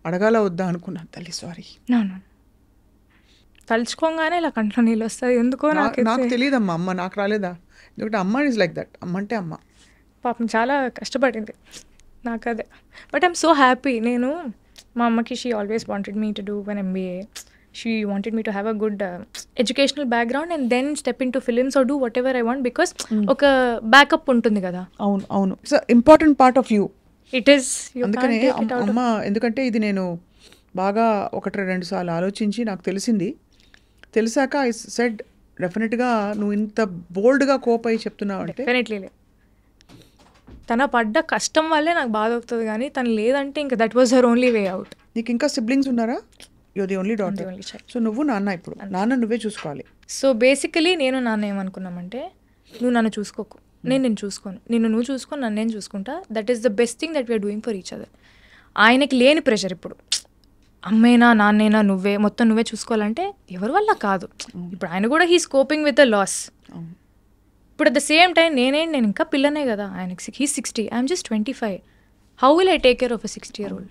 అడగాల వద్దా అనుకున్నాను. తల్లి సారీ, తలుచుకోగానే ఇలా కంట్లో నీళ్ళు వస్తుంది ఎందుకో. నాకు తెలియదమ్మా, అమ్మ నాకు రాలేదా? ఎందుకంటే అమ్మ ఈజ్ లైక్ దట్. అమ్మ అంటే అమ్మ పాపం చాలా కష్టపడింది నాకు అదే. But I'm so happy. నేను మా అమ్మకి she always wanted me to do one MBA. She wanted me to have a good educational background and then step in to films or do whatever I want, because ఒక backup ఉంటుంది కదా. అవును it's important part of you. It is. అందుకనే అమ్మ, ఎందుకంటే ఇది నేను బాగా 1-2 సార్లు ఆలోచించి నాకు తెలిసాక ఐ సెడ్ డెఫినెట్గా నువ్వు ఇంత బోల్డ్గా కోప్ అయ్యి చెప్తున్నావు అంటే. డెఫినెట్లీ తన పడ్డ కష్టం వల్లే నాకు బాధ అవుతుంది, కానీ తను లేదంటే ఇంకా that was her only way out. నీకు ఇంకా సిబ్లింగ్స్ ఉన్నారా? You're the only daughter. So నువ్వు నాన్న, ఇప్పుడు నాన్న నువ్వే చూసుకోవాలి. సో బేసికలీ నేను నాన్న ఏమనుకున్నామంటే, నువ్వు నన్ను చూసుకోకు, నేను చూసుకోను, నువ్వు చూసుకొని నన్ను నేను చూసుకుంటా. That is the best thing that we're doing for each other. ఆయనకి లేని ప్రెషర్ ఇప్పుడు, అమ్మేనా నాన్నేనా మొత్తం నువ్వే చూసుకోవాలంటే ఎవరి వల్ల కాదు. ఇప్పుడు ఆయన కూడా he's coping with the loss. ఇప్పుడు అట్ ద సేమ్ టైం నేను ఇంకా పిల్లనే కదా, ఆయనకి he's 60, I'm just 25. How will I take care of a 60-year-old?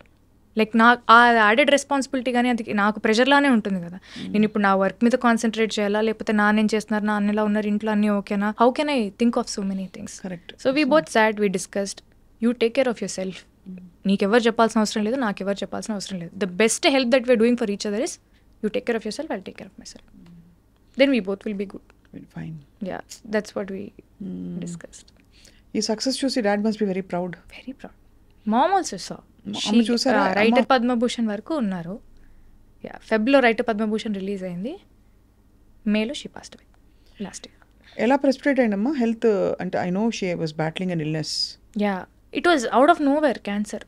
Like నాకు ఆ యాడెడ్ రెస్పాన్సిబిలిటీ కానీ అది నాకు ప్రెషర్లానే ఉంటుంది కదా. నేను ఇప్పుడు నా వర్క్ మీద కాన్సన్ట్రేట్ చేయాలా, లేకపోతే నాన్నేం చేస్తున్నారు, నాన్నలా ఉన్నారు, ఇంట్లో అన్నీ ఓకేనా, how can I think of so many things. Correct. So we both sat, we discussed, you take care of yourself. నీకెవరు చెప్పాల్సిన అవసరం లేదు, నాకెవరు చెప్పాల్సిన అవసరం లేదు. The best help that we're doing for each other is you take care of yourself, I take care of myself. Then we both will be good. Fine. Yeah, that's what we discussed. ఈ success చూసి dad must be very proud. Very proud. Mom also saw. Writer Padmabhushan వరకు ఉన్నారు. Yeah, ఫెబ్లో writer Padmabhushan release అయింది, మేలో she passed away last year. ఎలా precipitate అయిందమ్మా health? అంటే I know she was battling an illness. Yeah, it was out of nowhere cancer.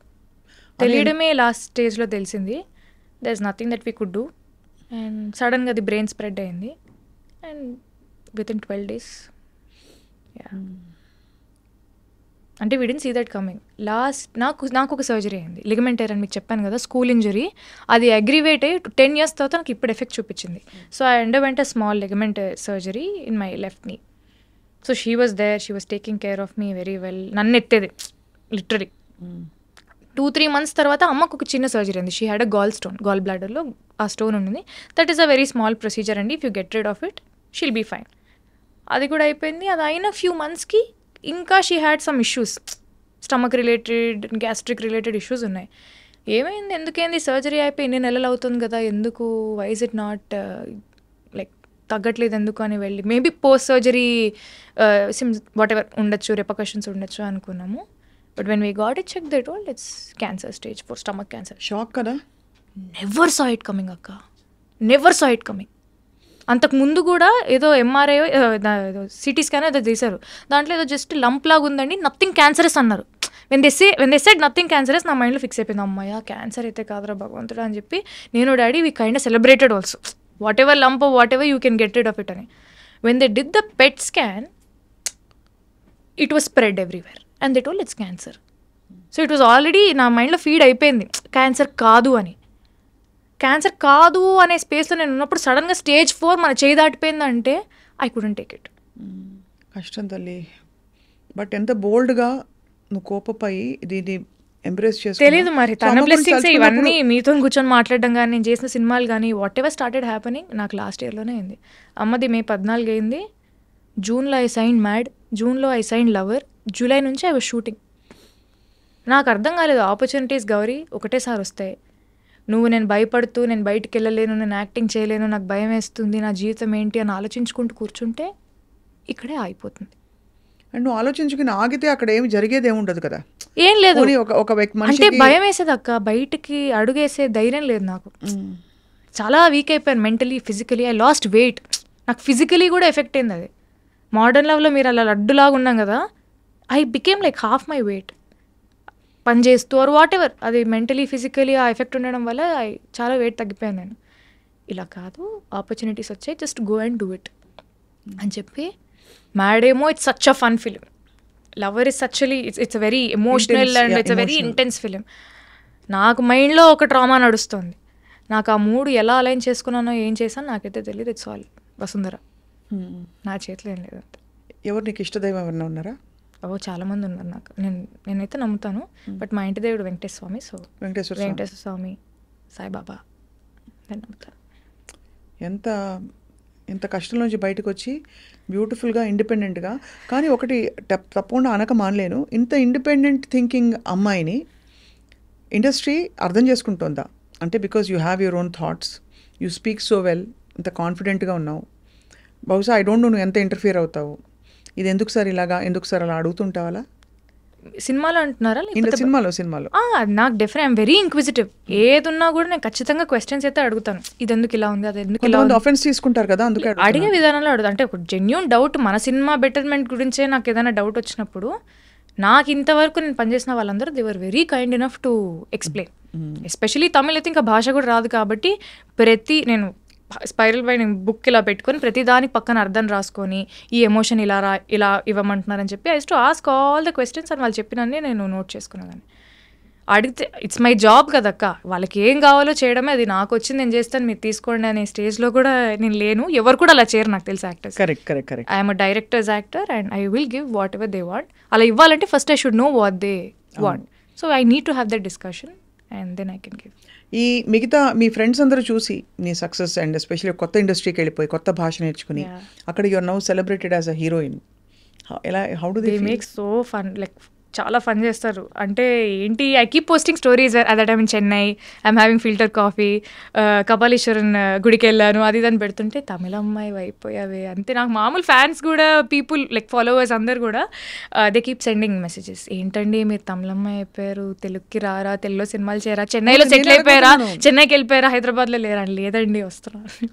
తెలియడమే last స్టేజ్లో తెలిసింది. There is nothing that we could do. And సడన్గా అది బ్రెయిన్ స్ప్రెడ్ అయింది and within 12 days. Yeah, అంటే we didn't see that coming. నాకు ఒక surgery అయింది, లిగమెంట్ టైర్ అని మీకు చెప్పాను కదా, స్కూల్ ఇంజరీ. అది అగ్రివేట్ అయ్యి 10 years తర్వాత నాకు ఇప్పుడు ఎఫెక్ట్ చూపించింది. So I underwent a small ligament surgery in my left knee. So she was there, she was taking care of me very well. నన్ను ఎత్తేది లిటరలీ, 2-3 months తర్వాత అమ్మకు ఒక చిన్న సర్జరీ ఉంది. షీ హ్యాడ్ అ గాల్ బ్లాడర్లో ఆ స్టోన్ ఉంది. That is a very small procedure అండి. If you get rid of it she'll be fine. అది కూడా అయిపోయింది. అది అయిన ఫ్యూ మంత్స్కి ఇంకా she had some issues, stomach related, gastric related issues ఉన్నాయి. ఏమైంది, ఎందుకేంది, సర్జరీ అయిపోయి ఎన్ని నెలలు అవుతుంది కదా, ఎందుకు, why is it not like తగ్గట్లేదు ఎందుకు అని వెళ్ళి maybe post surgery whatever ఉండొచ్చు, రిపర్కషన్స్ ఉండొచ్చు అనుకున్నాము. But when we got it check they told it's cancer stage 4, stomach cancer. Shock కదా. నెవర్ సా ఇట్ కమింగ్ అక్క, నెవర్ సా ఇట్ కమింగ్. అంతకు ముందు కూడా ఏదో ఎంఆర్ఐ ఏదో సిటీ స్కాన్ ఏదో తీశారు, దాంట్లో ఏదో జస్ట్ లంప్ లాగా ఉందండి, నథింగ్ క్యాన్సరస్ అన్నారు. When they said nothing cancerous, నా మైండ్లో ఫిక్స్ అయిపోయింది, అమ్మాయ క్యాన్సర్ అయితే కాదురా భగవంతుడా అని చెప్పి నేను daddy we kind celebrated also, whatever lump whatever you can get rid of it అని. When they did the PET scan it was spread everywhere and they told it's cancer. So it was already నా మైండ్లో feed అయిపోయింది cancer కాదు అని. Cancer కాదు అనే స్పేస్లో నేను ఉన్నప్పుడు సడన్గా స్టేజ్ 4 మన చేయి దాటిపోయిందంటే ఐ కుడెంట్ టేక్ ఇట్. కష్టం తల్లి. బట్ ఎంత బోల్డ్గా నువ్వు కోపపై దీన్ని ఎంబ్రేస్ చేసి తెలీదు మరి తన బ్లెస్సింగ్స్ ఇవన్నీ మీతో కూర్చొని మాట్లాడడం కానీ, నేను చేసిన సినిమాలు కానీ, వాట్ ఎవర్ స్టార్టెడ్ హ్యాపెనింగ్ నాకు లాస్ట్ ఇయర్లోనే అయింది. అమ్మది May 14 అయింది. జూన్లో ఐ సైన్ మ్యాడ్, జూన్లో ఐ సైన్ లవర్, జూలై నుంచి ఐ వాజ్ షూటింగ్. నాకు అర్థం కాలేదు, ఆపర్చునిటీస్ గౌరీ ఒకటేసారి వస్తాయి. నేను భయపడుతూ నేను బయటికి వెళ్ళలేను, నేను యాక్టింగ్ చేయలేను, నాకు భయం వేస్తుంది, నా జీవితం ఏంటి అని ఆలోచించుకుంటూ కూర్చుంటే ఇక్కడే ఆగిపోతుంది. అండ్ నువ్వు ఆలోచించుకుని ఆగితే అక్కడ ఏమి జరిగేది ఏమి ఉండదు కదా. ఏం లేదు, ఒక వ్యక్తి అంటే భయం వేసేది అక్క, బయటికి అడుగేసే ధైర్యం లేదు నాకు. చాలా వీక్ అయిపోయాను mentally, physically. I lost weight. నాకు ఫిజికలీ కూడా ఎఫెక్ట్ అయింది అది. మోడర్న్ లవ్లో మీరు అలా లడ్డులాగా ఉన్నాం కదా, I became like half my weight పని చేస్తూ ఆర్ వాట్ ఎవర్. అది మెంటలీ ఫిజికలీ ఆ ఎఫెక్ట్ ఉండడం వల్ల చాలా వెయిట్ తగ్గిపోయాను నేను. ఇలా కాదు, ఆపర్చునిటీస్ వచ్చాయి, just go and do it అని చెప్పి. మ్యాడ్ ఏమో it's such a fun film, lover is such it's very emotional and it's a very intense film. నాకు మైండ్లో ఒక ట్రామా నడుస్తుంది. నాకు ఆ మూడు ఎలా అలైన్ చేసుకున్నానో ఏం చేశాను నాకైతే తెలియదు. ఇట్స్ ఆల్ వసుంధర, నా చేతిలో ఏం లేదు. ఎవరు నీకు ఇష్టదైవం ఎవరన్నా ఉన్నారా? చాలామంది ఉన్నారు నాకు, నేనైతే నమ్ముతాను. బట్ మా ఇంటి దేవుడు వెంకటేశ్వర స్వామి, సో వెంకటేశ్వర స్వామి, సాయిబాబా నేను నమ్ముతాను. ఎంత కష్టం నుంచి బయటకు వచ్చి బ్యూటిఫుల్గా ఇండిపెండెంట్గా, కానీ ఒకటి తప్పకుండా అనక మానలేను, ఇంత ఇండిపెండెంట్ థింకింగ్ అమ్మాయిని ఇండస్ట్రీ అర్థం చేసుకుంటుందా? అంటే because you have your own thoughts, you speak so well, ఇంత కాన్ఫిడెంట్గా ఉన్నావు. బహుశా ఐ డోంట్ నో నువ్వు ఎంత ఇంటర్ఫియర్ అవుతావు, ఇది ఎందుకు సార్ ఇలాగా, ఎందుకు సార్ అలా అడుగుతుంటావా? సినిమాలో అంటున్నారా? సినిమాలో నాకు డెఫినెట్ ఐఎమ్ వెరీ ఇంక్విజిటివ్. ఏదున్నా కూడా నేను ఖచ్చితంగా క్వశ్చన్స్ అయితే అడుగుతాను. ఇది ఎందుకు ఇలా ఉంది, అది ఎందుకు ఇలా ఉంది. ఆఫెన్స్ తీసుకుంటారు కదా, అందుకే అడిగే విధానంలో అడుగుతాను. అంటే ఒక జెన్యూన్ డౌట్, మన సినిమా బెటర్మెంట్ గురించే నాకు ఏదైనా డౌట్ వచ్చినప్పుడు, నాకు ఇంతవరకు నేను పనిచేసిన వాళ్ళందరూ they were very kind enough to explain. Especially Tamil అయితే ఇంకా భాష కూడా రాదు కాబట్టి నేను స్పైరల్ బై నేను బుక్ ఇలా పెట్టుకొని ప్రతి దానికి పక్కన అర్థం రాసుకొని ఈ ఎమోషన్ ఇలా ఇవ్వమంటున్నారని చెప్పి I to ask all the questions అని వాళ్ళు చెప్పినన్నీ నేను నోట్ చేసుకునేదాన్ని. అడిగితే ఇట్స్ మై జాబ్ కదక్క, వాళ్ళకి ఏం కావాలో చేయడమే, అది నాకు వచ్చింది నేను చేస్తాను మీరు తీసుకోండి అనే స్టేజ్లో కూడా నేను లేను. ఎవరు కూడా అలా చేయరు నాకు తెలిసి actors. Correct. I'm a director's actor and I will give whatever they want. అలా ఇవ్వాలంటే first I should know what they want. So I need to have that discussion and then I can give. ఈ మిగతా మీ friends అందరూ చూసి నీ success and especially కొత్త ఇండస్ట్రీకి వెళ్ళిపోయి కొత్త భాష నేర్చుకుని అక్కడ you are now celebrated as a heroine, how do they make so fun, like చాలా ఫన్ చేస్తారు. అంటే ఏంటి, I keep posting stories at that time in Chennai, I'm having filter coffee, Kapaleeswaran గుడికి వెళ్ళాను, అది దాన్ని పెడుతుంటే తమిళ అమ్మాయి అయిపోయావే అంతే. నాకు మామూలు ఫ్యాన్స్ కూడా, పీపుల్ లైక్ ఫాలోవర్స్ అందరు కూడా దే కీప్ సెండింగ్ మెసేజెస్, ఏంటండి మీరు తమిళ అమ్మాయి అయిపోయారు, తెలుగుకి రారా, తెలుగులో సినిమాలు చేయరా, చెన్నైలో సెటిల్ అయిపోయారా, చెన్నైకి వెళ్ళిపోయారా, హైదరాబాద్లో లేరా, లేదండి వస్తున్నారు.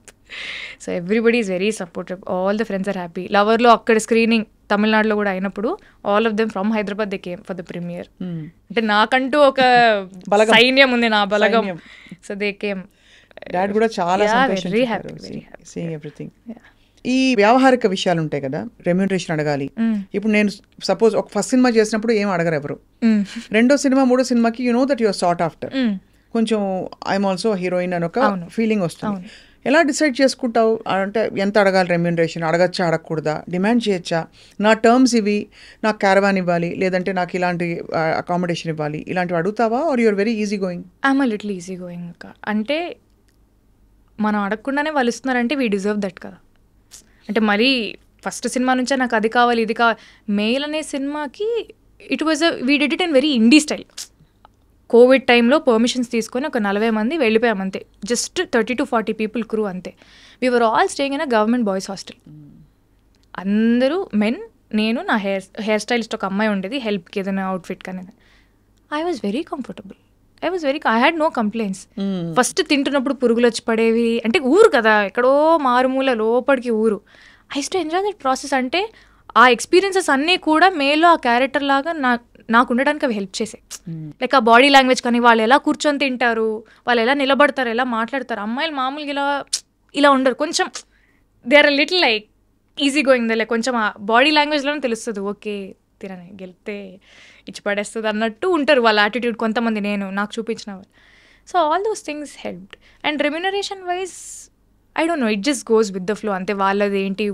So everybody is very supportive, all the friends are happy. లవర్లో అక్కడ స్క్రీనింగ్ తమిళనాడులో కూడా అయినప్పుడు all of them from Hyderabad they came for the premiere. అంటే నాకంటూ ఒక సైన్యం ఉంది, నా బలగం. So they came. డాడ్ కూడా చాలా వెరీ హ్యాపీ సీయింగ్ ఎవ్రీథింగ్. ఈ వ్యావహారిక విషయాలు ఉంటాయి కదా, రెమ్యూనరేషన్ అడగాలి. ఇప్పుడు నేను సపోజ్ ఒక ఫస్ట్ సినిమా చేసినప్పుడు ఏం అడగరు ఎవరు, రెండో సినిమా మూడో సినిమాకి you know that your sought after, కొంచెం ఐఎమ్ ఆల్సో హీరోయిన్ అని ఒక ఫీలింగ్ వస్తుంది. ఎలా డిసైడ్ చేసుకుంటావు? అంటే ఎంత అడగాలి రెమ్యూనరేషన్, అడగచ్చా అడగకూడదా, డిమాండ్ చేయొచ్చా, నా టర్మ్స్ ఇవి, నాకు క్యారవాన్ ఇవ్వాలి, లేదంటే నాకు ఇలాంటి అకామిడేషన్ ఇవ్వాలి, ఇలాంటివి అడుగుతావా? Or you're very easy going? I'm a little easy going అక్క. అంటే మనం అడగకుండానే వాళ్ళు ఇస్తున్నారంటే వీ డిజర్వ్ దట్ కదా. అంటే మరీ ఫస్ట్ సినిమా నుంచే నాకు అది కావాలి ఇది కావాలి. మెయిల్ అనే సినిమాకి it was we did it in very INDI style. Covid టైంలో పర్మిషన్స్ తీసుకొని ఒక 40 మంది వెళ్ళిపోయాం అంతే. జస్ట్ 30 to 40 పీపుల్ క్రూ అంతే. We were all staying in a government boys hostel. అందరూ మెన్, నేను, నా హెయిర్ స్టైలిస్ట్ ఒక అమ్మాయి ఉండేది హెల్ప్కి ఏదైనా అవుట్ఫిట్ కానీ. I was very comfortable. I had no complaints. First తింటున్నప్పుడు పురుగులు వచ్చి పడేవి, అంటే ఊరు కదా, ఎక్కడో మారుమూల లోపలికి ఊరు. I to enjoy that process. అంటే ఆ ఎక్స్పీరియన్సెస్ అన్నీ కూడా మేలో ఆ క్యారెక్టర్ లాగా నాకు ఉండడానికి అవి హెల్ప్ చేసాయి. లైక్ ఆ బాడీ లాంగ్వేజ్ కానీ, వాళ్ళు ఎలా కూర్చొని తింటారు, వాళ్ళు ఎలా నిలబడతారు, ఎలా మాట్లాడతారు. అమ్మాయిలు మామూలుగా ఇలా ఉండరు, కొంచెం they are little like easy going. Like కొంచెం ఆ బాడీ లాంగ్వేజ్లోనే తెలుస్తుంది, ఓకే తినని గెలితే ఇచ్చి పడేస్తుంది అన్నట్టు ఉంటారు వాళ్ళ యాటిట్యూడ్. కొంతమంది నాకు చూపించిన వాళ్ళు. So all those things helped. And remuneration wise I don't know, it just goes with the flow అంతే. వాళ్ళది ఏంటి,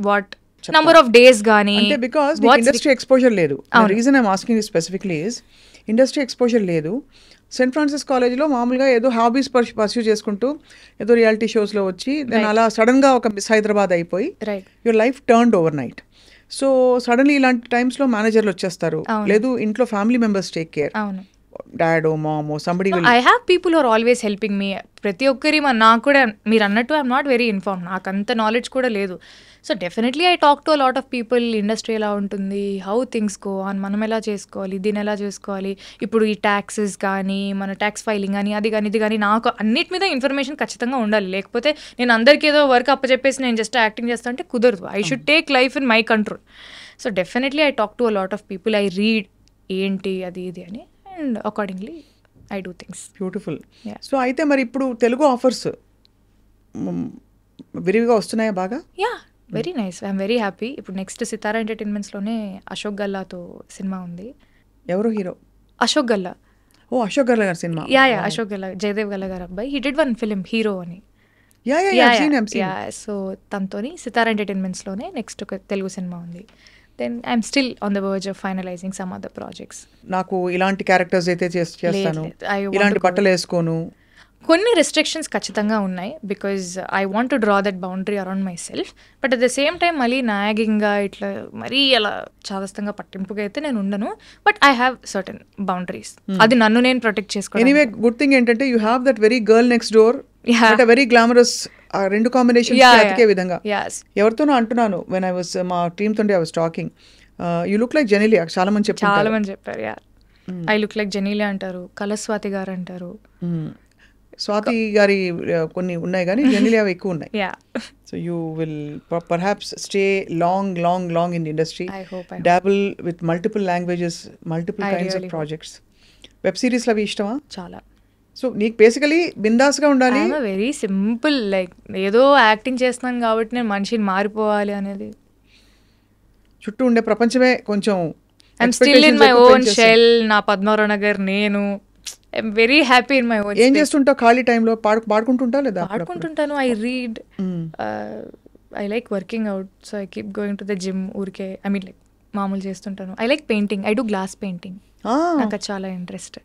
వాట్ నంబర్ ఆఫ్ డేస్ కానీ. అంటే బికాస్ ఇండస్ట్రీ ఎక్స్పోజర్ లేదు. Reason I'm asking specifically is industry exposure లేదు. Saint Francis కాలేజ్లో మామూలుగా ఏదో హాబీస్ పర్స్యూ చేసుకుంటూ ఏదో రియాలిటీ షోస్లో వచ్చి దాని అలా సడన్గా ఒక మిస్ హైదరాబాద్ అయిపోయి your life turned overnight. So suddenly ఇలాంటి టైమ్స్లో మేనేజర్లు వచ్చేస్తారు, లేదు ఇంట్లో ఫ్యామిలీ మెంబర్స్ టేక్ కేర్, డాడో మామో somebody. I have people are always helping me. ప్రతి ఒక్కరి నాకు కూడా మీరు అన్నట్టు ఐఎమ్ నాట్ వెరీ ఇన్ఫార్మ్, నాకు అంత నాలెడ్జ్ కూడా లేదు. So definitely I talk to a lot of people. Industry ఎలా ఉంటుంది, హౌ థింగ్స్ గో ఆన్, మనం ఎలా చేసుకోవాలి, దీన్ని ఎలా చేసుకోవాలి, ఇప్పుడు ఈ ట్యాక్సెస్ కానీ, మన ట్యాక్స్ ఫైలింగ్ కానీ, అది కానీ ఇది కానీ, నాకు అన్నిటి మీద ఇన్ఫర్మేషన్ ఖచ్చితంగా ఉండాలి. లేకపోతే నేను అందరికీ ఏదో వర్క్ అప్పచెప్పేసి నేను జస్ట్ యాక్టింగ్ చేస్తా అంటే కుదరదు. I should take life in my control. So definitely I talk to a lot of people. I read ఏంటి అది ఇది అని, and accordingly I do things. Beautiful. So అయితే మరి ఇప్పుడు తెలుగు ఆఫర్స్ విరివిగా వస్తున్నాయా బాగా? Yeah, very nice. I'm very happy. ఇప్పుడు నెక్స్ట్ సితారా ఎంటర్టైన్మెంట్స్లోనే అశోక్ గల్లాతో సినిమా ఉంది. ఎవరు హీరో? అశోక్ గల్లా. ఓ అశోక్ గల్లా గారి సినిమా. యా అశోక్ గల్లా, జయదేవ్ గల్లా గారు అబ్బాయి. He did one film hero అని. సో తనతోని సితారా ఎంటర్టైన్మెంట్స్లోనే నెక్స్ట్ ఒక తెలుగు సినిమా ఉంది. Then I'm still on the verge of finalizing some other projects. నాకు ఇలాంటి క్యారెక్టర్స్ అయితే చేస్తాను, ఇలాంటి బట్టలు వేసుకోను, కొన్ని రెస్ట్రిక్షన్స్ ఖచ్చితంగా ఉన్నాయి. Because I want to draw that boundary around my self. But at the same time మళ్ళీ నాగింగ్గా ఇట్లా మరీ అలా చాదస్తంగా పట్టింపుగా అయితే నేను ఉండను. But I have certain boundaries. అది నన్ను నేను ప్రొటెక్ట్ చేసుకోవాలి. ఎనీవే గుడ్ థింగ్ ఏంటంటే you have that very girl next door, very glamorous, రెండు కాంబినేషన్ అతికే విధంగా. ఎవరితోనో అంటున్నాను వెన్ ఐ వాస్ మా టీమ్ తోటి I was talking, you look like Genelia. చాలా మంది చెప్పారు ఐ లుక్ లైక్ జెనీలియా అంటారు, కలస్వాతి గారు అంటారు. స్వాతి గారి కొన్ని ఉన్నాయి కానీ జెనీలియా ఎక్కువ ఉన్నాయి. So you will perhaps stay long in the industry, డాబుల్ with multiple languages, multiple kinds of projects. Web సిరీస్లు అవి ఇష్టమా? చాలా. సో నీకు బేసికలీ బిందాస్గా ఉండాలి. వెరీ సింపుల్, లైక్ ఏదో యాక్టింగ్ చేస్తున్నాను కాబట్టి నేను మనిషిని మారిపోవాలి అనేది. చుట్టూ ఉండే ప్రపంచమే కొంచెం I'm still in my own shell. నా పద్మారావు నగర్ నేను. I'm very happy in my own. ఏం చేస్తుంటావు ఖాళీ టైంలో? పాడుకుంటుంటావు లేదా? పాడుకుంటుంటాను. I read. I like working out, so I keep going to the gym. ఊరికే ఐ మీన్ లైక్ మామూలు చేస్తుంటాను. I like painting. I do glass painting. నాకు చాలా ఇంట్రెస్ట్.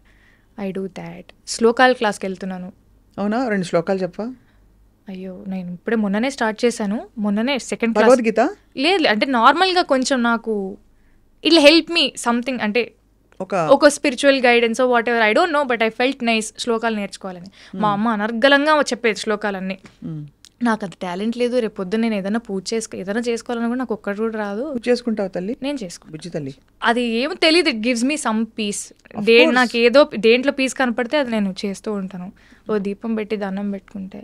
I do that. శ్లోకాల క్లాస్కి వెళ్తున్నాను. అవునా? 2 శ్లోకాలు చెప్పా. అయ్యో, నేను ఇప్పుడే మొన్ననే స్టార్ట్ చేశాను. మొన్ననే సెకండ్ క్లాస్. భగవద్గీత? లేదు, అంటే నార్మల్గా కొంచెం నాకు ఇట్లా హెల్ప్ మీ సంథింగ్, అంటే ఒక spiritual guidance what ever, I don't know, but I felt nice శ్లోకాలు నేర్చుకోవాలని. మా అమ్మ అనర్గళంగా చెప్పేది శ్లోకాలన్నీ. నాకు అది టాలెంట్ లేదు. రేపు పొద్దున్న నేను ఏదైనా ఏదైనా చేసుకోవాలని కూడా నాకు ఒక్కటి కూడా రాదు. చేసుకుంటావు తల్లి? నేను చేసుకుంటాను తల్లి. అది ఏమో తెలియదు. It gives me some piece. నాకు దేంట్లో పీస్ కనపడితే అది నేను చేస్తూ ఉంటాను. ఓ దీపం పెట్టి దండం పెట్టుకుంటే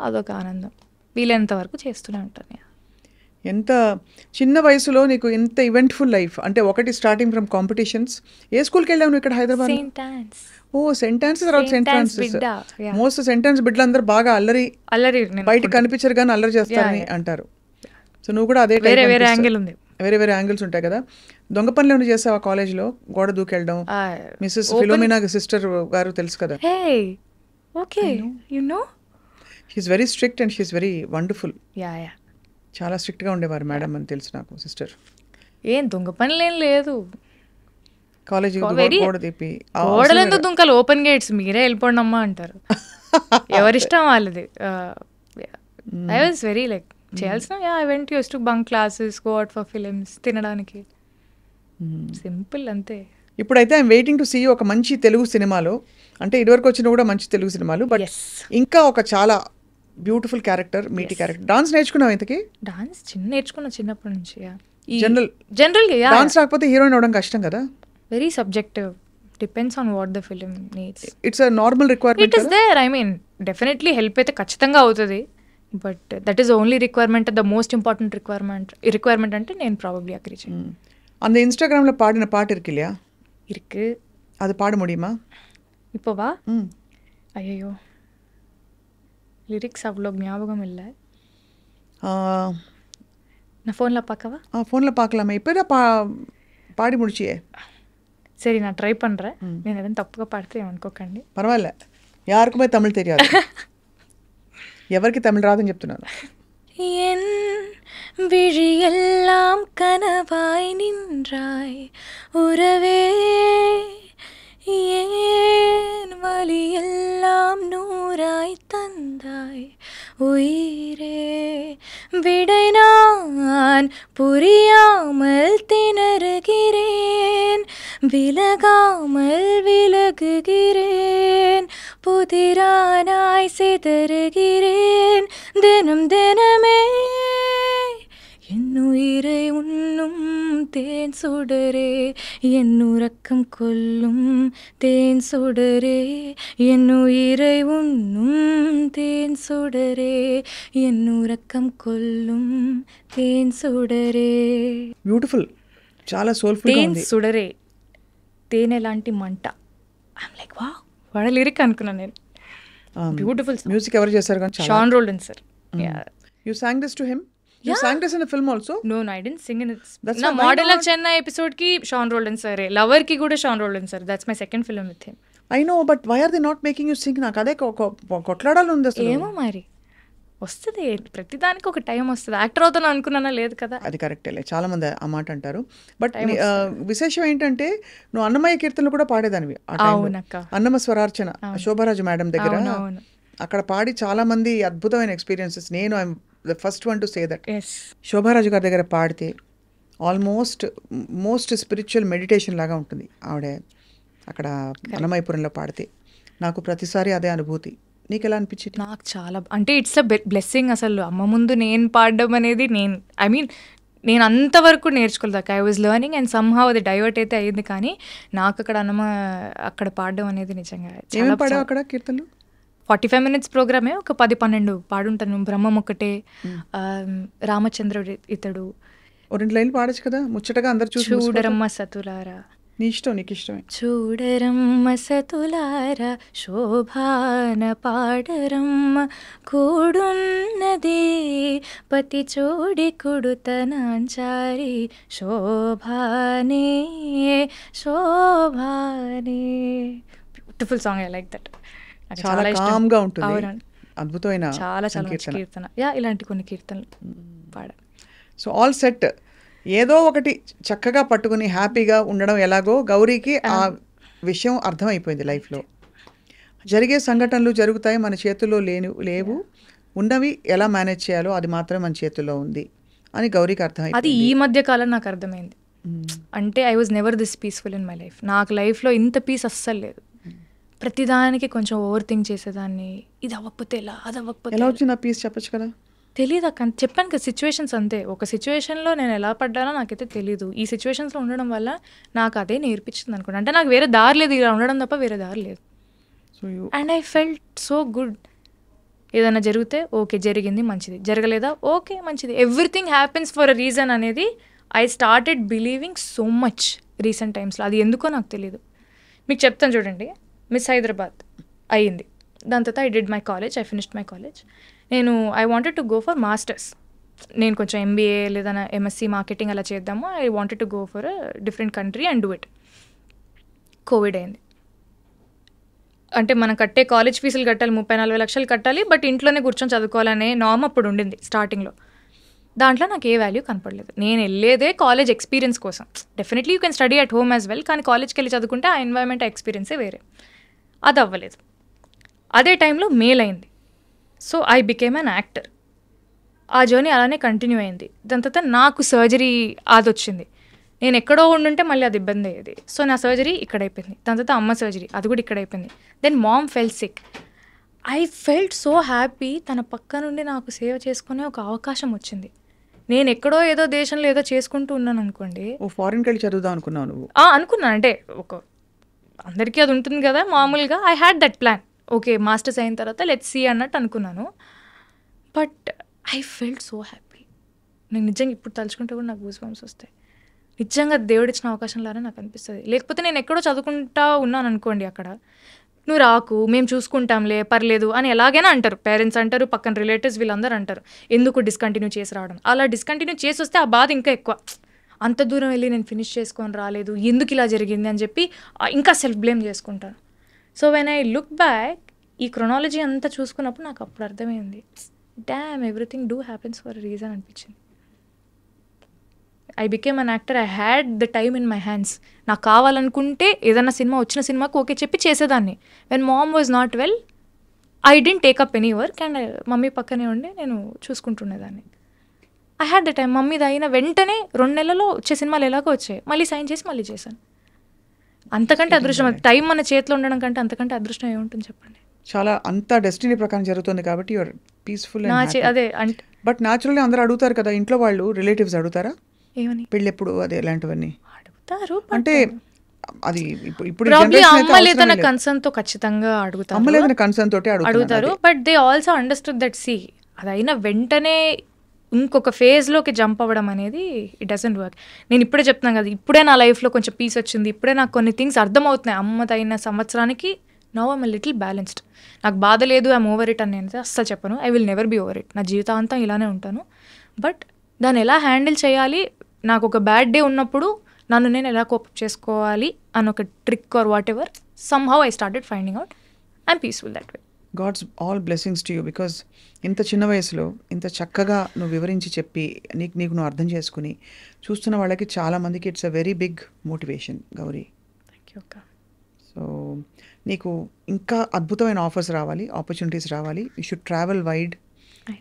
అదొక ఆనందం. వీలైనంత వరకు చేస్తూనే ఉంటాను. ఎంత చిన్న వయసులో నీకు ఎంత ఈవెంట్ఫుల్ లైఫ్. అంటే ఒకటి స్టార్టింగ్ ఫ్రమ్ కాంపిటీషన్స్. ఏ స్కూల్కి వెళ్ళావు ఇక్కడ హైదరాబాద్? ఓ సెయింట్ ఆన్స్, తర్వాత Saint Francis. Most Saint Ann's బిడ్డలందరూ బాగా అల్లరి బయట కనిపించరు కానీ అల్లరి చేస్తారని అంటారు. సో నువ్వు కూడా అదే వేరే వేరే యాంగిల్స్ ఉంటాయి కదా. దొంగ పనులు ఏమైనా చేసావా కాలేజ్లో? గోడ దూకెళ్ళడం. మిస్సెస్ ఫిలోమినా సిస్టర్ గారు తెలుసు కదా. She's very strict and she's very wonderful. Yeah చాలా స్ట్రిక్ట్గా ఉండేవారు మేడం అని తెలుసు నాకు సిస్టర్. ఏం దొంగ పనులేం లేదు. కాలేజీ Very- గోడ తిప్పి గోడలు ఎందుకు దుంకలు, ఓపెన్ గేట్స్, మీరే వెళ్ళిపోండి అమ్మా అంటారు. ఎవరిష్టం వాళ్ళది. ఐ వాజ్ వెరీ లైక్ చేయాల్సిన I went use to bunk classes, go out for films, తినడానికి, సింపుల్ అంతే. ఇప్పుడైతే ఐఎమ్ వెయిటింగ్ టు సీ ఒక మంచి తెలుగు సినిమాలో, అంటే ఇదివరకు వచ్చిన కూడా మంచి తెలుగు సినిమాలు, బట్ Yes. ఇంకా ఒక చాలా బ్యూటిఫుల్ క్యారెక్టర్, మీటి క్యారెక్టర్. డాన్స్ నేర్చుకున్నావు ఇంతకి? డాన్స్ నేర్చుకున్నా చిన్నప్పటి నుంచి. General- జనరల్గా డాన్స్ రాకపోతే హీరోయిన్ అవడం కష్టం కదా. Very subjective, depends on what the film needs. It's a normal requirement. It is there, I mean definitely help అయితే ఖచ్చితంగా అవుతుంది, but that is only requirement, the most important requirement అంటే నేను ప్రాబబ్లీ అగ్రీ చేయను. அந்த இன்ஸ்டாகிராமில் பாடின பாட்டு இருக்கு இல்லையா, இருக்கு, அது பாட முடியுமா இப்போவா? ம் ஐயோ லிரிக்ஸ் அவ்வளோ ஞாபகம் இல்லை, நான் ஃபோனில் பார்க்கவா? ஃபோனில் பார்க்கலாமே, இப்போ தான் பாடி முடிச்சியே. சரி நான் ட்ரை பண்ணுறேன், నేను ఏదైనా తప్పుగా పాడితే ఏమనుకోకండి. పర్వాలే, யாருக்குமே தமிழ் தெரியாது, ఎవరికి తమిళ రాదని చెప్తున్నాను. என் விழியெல்லாம் கனவாய் நின்றாய் உறவே, ஏன் வலியெல்லாம் நூறாய் தந்தாய் உயிரே, விடை நான் புரியாமல் திணறுகிறேன், விலகாமல் விலகுகிறேன், புதிரானாய் சிதறுகிறேன் தினம் தினமே, என் உயிரை உண்ணும் தேன் சுடரே, என் உறக்கம் கொல்லும் தேன் சுடரே, என் உயிரை உண்ணும் தேன் சுடரே, என் உறக்கம் கொல்லும் தேன் சுடரே. బ్యూటిఫుల్, చాలా సోల్ఫుల్గా తేన్ ఉంది. సుడరే, తేనె లాంటి మంట. ఐఎమ్ లైక్ వా, వాడ లిరిక్ అనుకున్నాను నేను. బ్యూటిఫుల్. మ్యూజిక్ ఎవరు చేశారు కానీ చాలా. Sean Roldan sir. You sang this to him? You sang this in the film also? No I didn't sing in it's. That's నా why, why model of not? Chennai episode కి షాన్ రోల్డన్ సార్, లవర్ కి కూడా Sean Roldan sir. That's my second film with him. I know, but why are they not making you sing? నాకు అదే కొట్లాడాలి ఉంది అసలు. ఏమో మరి వస్తుంది, ప్రతిదానికి ఒక టైం వస్తుంది. యాక్టర్ అవుతాను అనుకున్నానా, లేదు కదా. అది కరెక్టేలే, చాలా మంది ఆ మాట అంటారు. బట్ విశేషం ఏంటంటే నువ్వు అన్నమయ్య కీర్తనలు కూడా పాడేదానివి ఆ టైంలో. అవునక్క. అన్నమ స్వరార్చన శోభరాజు మేడం దగ్గర అవును. అక్కడ పాడి చాలా మంది అద్భుతమైన ఎక్స్పీరియన్సెస్. నేను I'm the first one to say that. Yes. Shobharaju గారి దగ్గర పాడితే మోస్ట్ స్పిరిచువల్ మెడిటేషన్ లాగా ఉంటుంది ఆవిడ అక్కడ అన్నమయ్యపురంలో పాడితే. నాకు ప్రతిసారి అదే అనుభూతి. నీకు ఎలా అనిపించింది? నాకు చాలా అంటే ఇట్స్ అ బ్లెస్సింగ్ అసలు. అమ్మ ముందు నేను పాడడం అనేది నేను అంతవరకు నేర్చుకోలేదాక I was learning and somehow అది డైవర్ట్ అయితే అయ్యింది. కానీ నాకు అక్కడ పాడడం అనేది నిజంగా ఏమేమి పాడావు అక్కడ కీర్తనలు? 45 minutes ప్రోగ్రామే, ఒక 10-12 పాడుంటాను. బ్రహ్మం ఒకటే, రామచంద్రుడు ఇతడు. 2 లైన్లు పాడచ్చు కదా, ముచ్చటగా అందరు చూసి. చూడరమ్మ సతులారా, నీ ఇష్టం, నీకు ఇష్టమే. చూడరమ్మ సతులారా శోభాన పాడరమ్మ, కూడున్నది పతి చోడి కుడుతనాంచారి, శోభానే శోభానే. Beautiful song, I like that. చాలా కామ్ గా ఉంటుంది, అద్భుతమైన చాలా కీర్తన. ఇలాంటి కొన్ని కీర్తనలు పాడాను. So all set. ఏదో ఒకటి చక్కగా పట్టుకుని హ్యాపీగా ఉండడం ఎలాగో గౌరీకి ఆ విషయం అర్థమైపోయింది. లైఫ్లో జరిగే సంఘటనలు జరుగుతాయి, మన చేతుల్లో లేవు, ఉన్నవి ఎలా మేనేజ్ చేయాలో అది మాత్రమే మన చేతుల్లో ఉంది అని గౌరీకి అర్థమైంది. అది ఈ మధ్య కాలం నాకు అర్థమైంది. అంటే I was never this peaceful in my life. నాకు లైఫ్లో ఇంత పీస్ అస్సలు లేదు. ప్రతిదానికి కొంచెం ఓవర్ థింక్ చేసేదాన్ని. ఇది అవ్వకపోతే ఎలా, అది అవ్వకపోతే ఎలా వచ్చింది ఆ పీస్ చెప్పచ్చు కదా. తెలీదు అక్క, చెప్పాను కదా, సిచ్యువేషన్స్ అంతే. ఒక సిచ్యువేషన్లో నేను ఎలా పడ్డానో నాకైతే తెలీదు. ఈ సిచ్యువేషన్స్లో ఉండడం వల్ల నాకు అదే నేర్పించింది అనుకోండి. అంటే నాకు వేరే దారి లేదు, ఇలా ఉండడం తప్ప వేరే దారి లేదు. And I felt so good. ఏదైనా జరిగితే ఓకే జరిగింది, మంచిది. జరగలేదా ఓకే మంచిది. Everything happens for a reason అనేది I started believing so much recent టైమ్స్లో. అది ఎందుకో నాకు తెలీదు. మీకు చెప్తాను చూడండి. మిస్ హైదరాబాద్ అయ్యింది, దాని తర్వాత I did my college, I finished my college. నేను I wanted to go for masters. నేను కొంచెం ఎంబీఏ లేదా ఎంఎస్సి మార్కెటింగ్ అలా చేద్దాము. I wanted to go for a different country and do it. COVID అయింది. అంటే మనం కట్టే కాలేజ్ ఫీజులు కట్టాలి, 30-40 లక్షలు కట్టాలి, బట్ ఇంట్లోనే కూర్చొని చదువుకోవాలనే నార్మ్ అప్పుడు ఉండింది స్టార్టింగ్లో. దాంట్లో నాకు ఏ వాల్యూ కనపడలేదు. నేను వెళ్ళేదే కాలేజ్ ఎక్స్పీరియన్స్ కోసం. Definitely you can study at home as well, కానీ కాలేజ్కి వెళ్ళి చదువుకుంటే ఆ ఎన్వైర్న్మెంట్, ఆ ఎక్స్పీరియన్సే వేరే. అది అవ్వలేదు. అదే టైంలో మెయిల్ అయింది. So I became an actor. ఆ జర్నీ అలానే కంటిన్యూ అయింది. దాని తర్వాత నాకు సర్జరీ అది వచ్చింది. నేను ఎక్కడో ఉండుంటే మళ్ళీ అది ఇబ్బంది అయ్యేది. సో నా సర్జరీ ఇక్కడ అయిపోయింది. దాని తర్వాత అమ్మ సర్జరీ, అది కూడా ఇక్కడ అయిపోయింది. Then mom fell sick. I felt so happy. తన పక్క నుండి నాకు సేవ చేసుకునే ఒక అవకాశం వచ్చింది. నేను ఎక్కడో ఏదో దేశంలో ఏదో చేసుకుంటూ ఉన్నాను అనుకోండి. ఫారిన్కి వెళ్ళి చదువుదాం అనుకున్నావు నువ్వు? అనుకున్నాను. అంటే ఒక అందరికీ అది ఉంటుంది కదా మామూలుగా. I had that plan. Okay masters అయిన తర్వాత లెట్స్ సీ అన్నట్టు అనుకున్నాను. But I felt so happy. నేను నిజంగా ఇప్పుడు తలుచుకుంటే కూడా నాకు గూస్ బంప్స్ వస్తాయి. నిజంగా దేవుడు ఇచ్చిన అవకాశం లానే నాకు అనిపిస్తుంది. లేకపోతే నేను ఎక్కడో చదువుకుంటా ఉన్నాను అనుకోండి, అక్కడ నువ్వు రాకు, మేము చూసుకుంటాంలే, పర్లేదు అని ఎలాగైనా అంటారు. పేరెంట్స్ అంటారు, పక్కన రిలేటివ్స్ వీళ్ళందరూ అంటారు, ఎందుకు డిస్కంటిన్యూ చేసి రావడం. అలా డిస్కంటిన్యూ చేసి వస్తే ఆ బాధ ఇంకా ఎక్కువ. అంత దూరం వెళ్ళి నేను ఫినిష్ చేసుకొని రాలేదు, ఎందుకు ఇలా జరిగింది అని చెప్పి ఇంకా సెల్ఫ్ బ్లేమ్ చేసుకుంటాను. So when I look back, ఈ క్రొనాలజీ అంతా చూసుకున్నప్పుడు నాకు అప్పుడు అర్థమైంది, damn everything do happens for reason అనిపించింది. I became an actor. I had the time in my hands. నాకు కావాలనుకుంటే ఏదైనా సినిమా వచ్చిన సినిమాకి ఓకే చెప్పి చేసేదాన్ని. When mom was not well, I didn't take up any work and mummy పక్కనే ఉండి నేను చూసుకుంటుండేదాన్ని. I had the time. మమ్మీది అయిన వెంటనే 2 నెలల్లో వచ్చే సినిమాలు ఎలాగో వచ్చాయి, మళ్ళీ సైన్ చేసి మళ్ళీ చేశాను. అంతకంటే అదృష్టం, టైం మన చేతిలో ఉండడం కంటే అంతకంటే అదృష్టం ఏముంటుంది చెప్పండి. చాలా అంతా డెస్టినీ ప్రకారం జరుగుతుంది కాబట్టి యూఆర్ పీస్ఫుల్. అదే అంటే బట్ న్యాచురల్లీ అందరూ అడుగుతారు కదా, ఇంట్లో వాళ్ళు రిలేటివ్స్ అడుగుతారా ఏమని? పెళ్ళి ఎప్పుడు, అదే ఇలాంటివన్నీ అడుగుతారు. అంటే అది ఇప్పుడు అమ్మ లేదన్న కన్సర్న్ తో ఖచ్చితంగా అడుగుతారు. అమ్మ లేదన్న కన్సర్న్ తోటి అడుగుతారు. But they also understood that సి అదైనా వెంటనే ఇంకొక ఫేజ్లోకి జంప్ అవ్వడం అనేది ఇట్ డజంట్ వర్క్. నేను ఇప్పుడే చెప్తున్నాను కదా, ఇప్పుడే నా లైఫ్లో కొంచెం పీస్ వచ్చింది, ఇప్పుడే నాకు కొన్ని థింగ్స్ అర్థమవుతున్నాయి. అమ్మదైన సంవత్సరానికి నౌ ఐమ్ లిటిల్ బ్యాలెన్స్డ్. నాకు బాధ లేదు, ఐమ్ ఓవర్ ఇట్ అని నేను అస్సలు చెప్పను. I will never be over it. నా జీవితాంతం ఇలానే ఉంటాను. బట్ దాన్ని ఎలా హ్యాండిల్ చేయాలి, నాకు ఒక బ్యాడ్ డే ఉన్నప్పుడు నన్ను నేను ఎలా కోప్ చేసుకోవాలి అని ఒక trick or whatever somehow I started finding out. I'm peaceful that way. God's all blessings to you. Because ఇంత చిన్న వయసులో ఇంత చక్కగా నువ్వు వివరించి చెప్పి నీకు నువ్వు అర్థం చేసుకుని చూస్తున్న వాళ్ళకి చాలామందికి it's a very big motivation Gauri. Thank you అక్క. సో నీకు ఇంకా అద్భుతమైన ఆఫర్స్ రావాలి, ఆపర్చునిటీస్ రావాలి. You should travel wide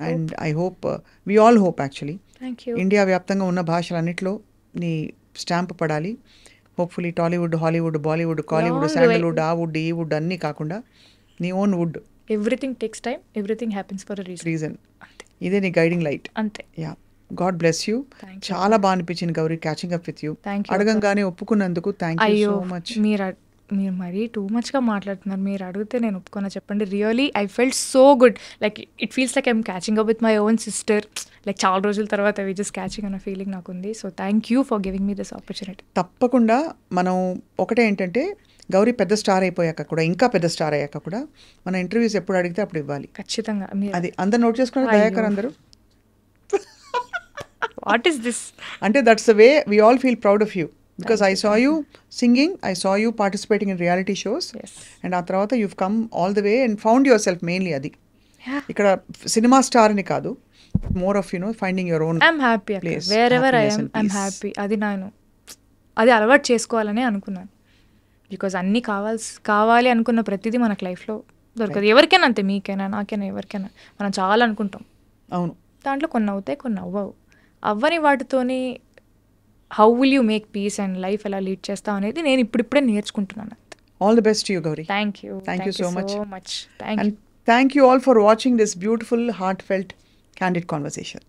and I hope, we all hope actually, India వ్యాప్తంగా ఉన్న భాషలన్నింటిలో నీ స్టాంప్ పడాలి. Hopefully Tollywood, Hollywood, Bollywood, Kollywood, Sandalwood, ఆ వుడ్, ఈ వుడ్ అన్నీ కాకుండా నీ own wood. Everything takes time, everything happens for a reason. ఇదే నీ గైడింగ్ లైట్. అంతే. Yeah, God bless you. చాలా బాగా అనిపించింది Gauri catching up with you. అడగంగానే ఒప్పుకున్నందుకు థ్యాంక్ యూ సో మచ్. మీరు మరీ టూ మచ్గా మాట్లాడుతున్నారు. మీరు అడిగితే నేను ఒప్పుకున్నా చెప్పండి. Really I felt so good. Like it feels like I'm catching up with my own sister. Like చాలా రోజుల తర్వాత వి జస్ట్ క్యాచింగ్ అన్న ఫీలింగ్ నాకు ఉంది. So thank you for giving me this opportunity. తప్పకుండా. మనం ఒకటే ఏంటంటే, గౌరీ పెద్ద స్టార్ అయిపోయాక కూడా, ఇంకా పెద్ద స్టార్ అయ్యాక కూడా మన ఇంటర్వ్యూస్ ఎప్పుడు అడిగితే అప్పుడు ఇవ్వాలి. ఖచ్చితంగా. అది అందరు నోట్ చేసుకున్నారు, దయాకర్ అందరూ. వాట్ ఈస్ దిస్ అంటే that's the way we all feel proud of you. Because I saw you singing, I saw you participating in reality shows. Yes. And ఆ తర్వాత you've come all the way and found yourself mainly అది. ఇక్కడ cinema star అని కాదు, more of finding your own I'm happy place. Wherever I am, I'm happy. అది అది అలవాటు చేసుకోవాలని అనుకున్నాను. బికాజ్ అన్నీ కావాలి అనుకున్న ప్రతిదీ మనకు లైఫ్లో దొరకదు. ఎవరికైనా అంతే, మీకైనా నాకైనా ఎవరికైనా. మనం చాలా అనుకుంటాం. అవును. దాంట్లో కొన్ని అవుతాయి, కొన్ని అవ్వవు. అవ్వని వాటితోని how will you make peace and life ఎలా లీడ్ చేస్తావు అనేది నేను ఇప్పుడిప్పుడే నేర్చుకుంటున్నాను. All the best to you Gouri. Thank you so much. Thank you all for watching this beautiful, heartfelt, candid conversation.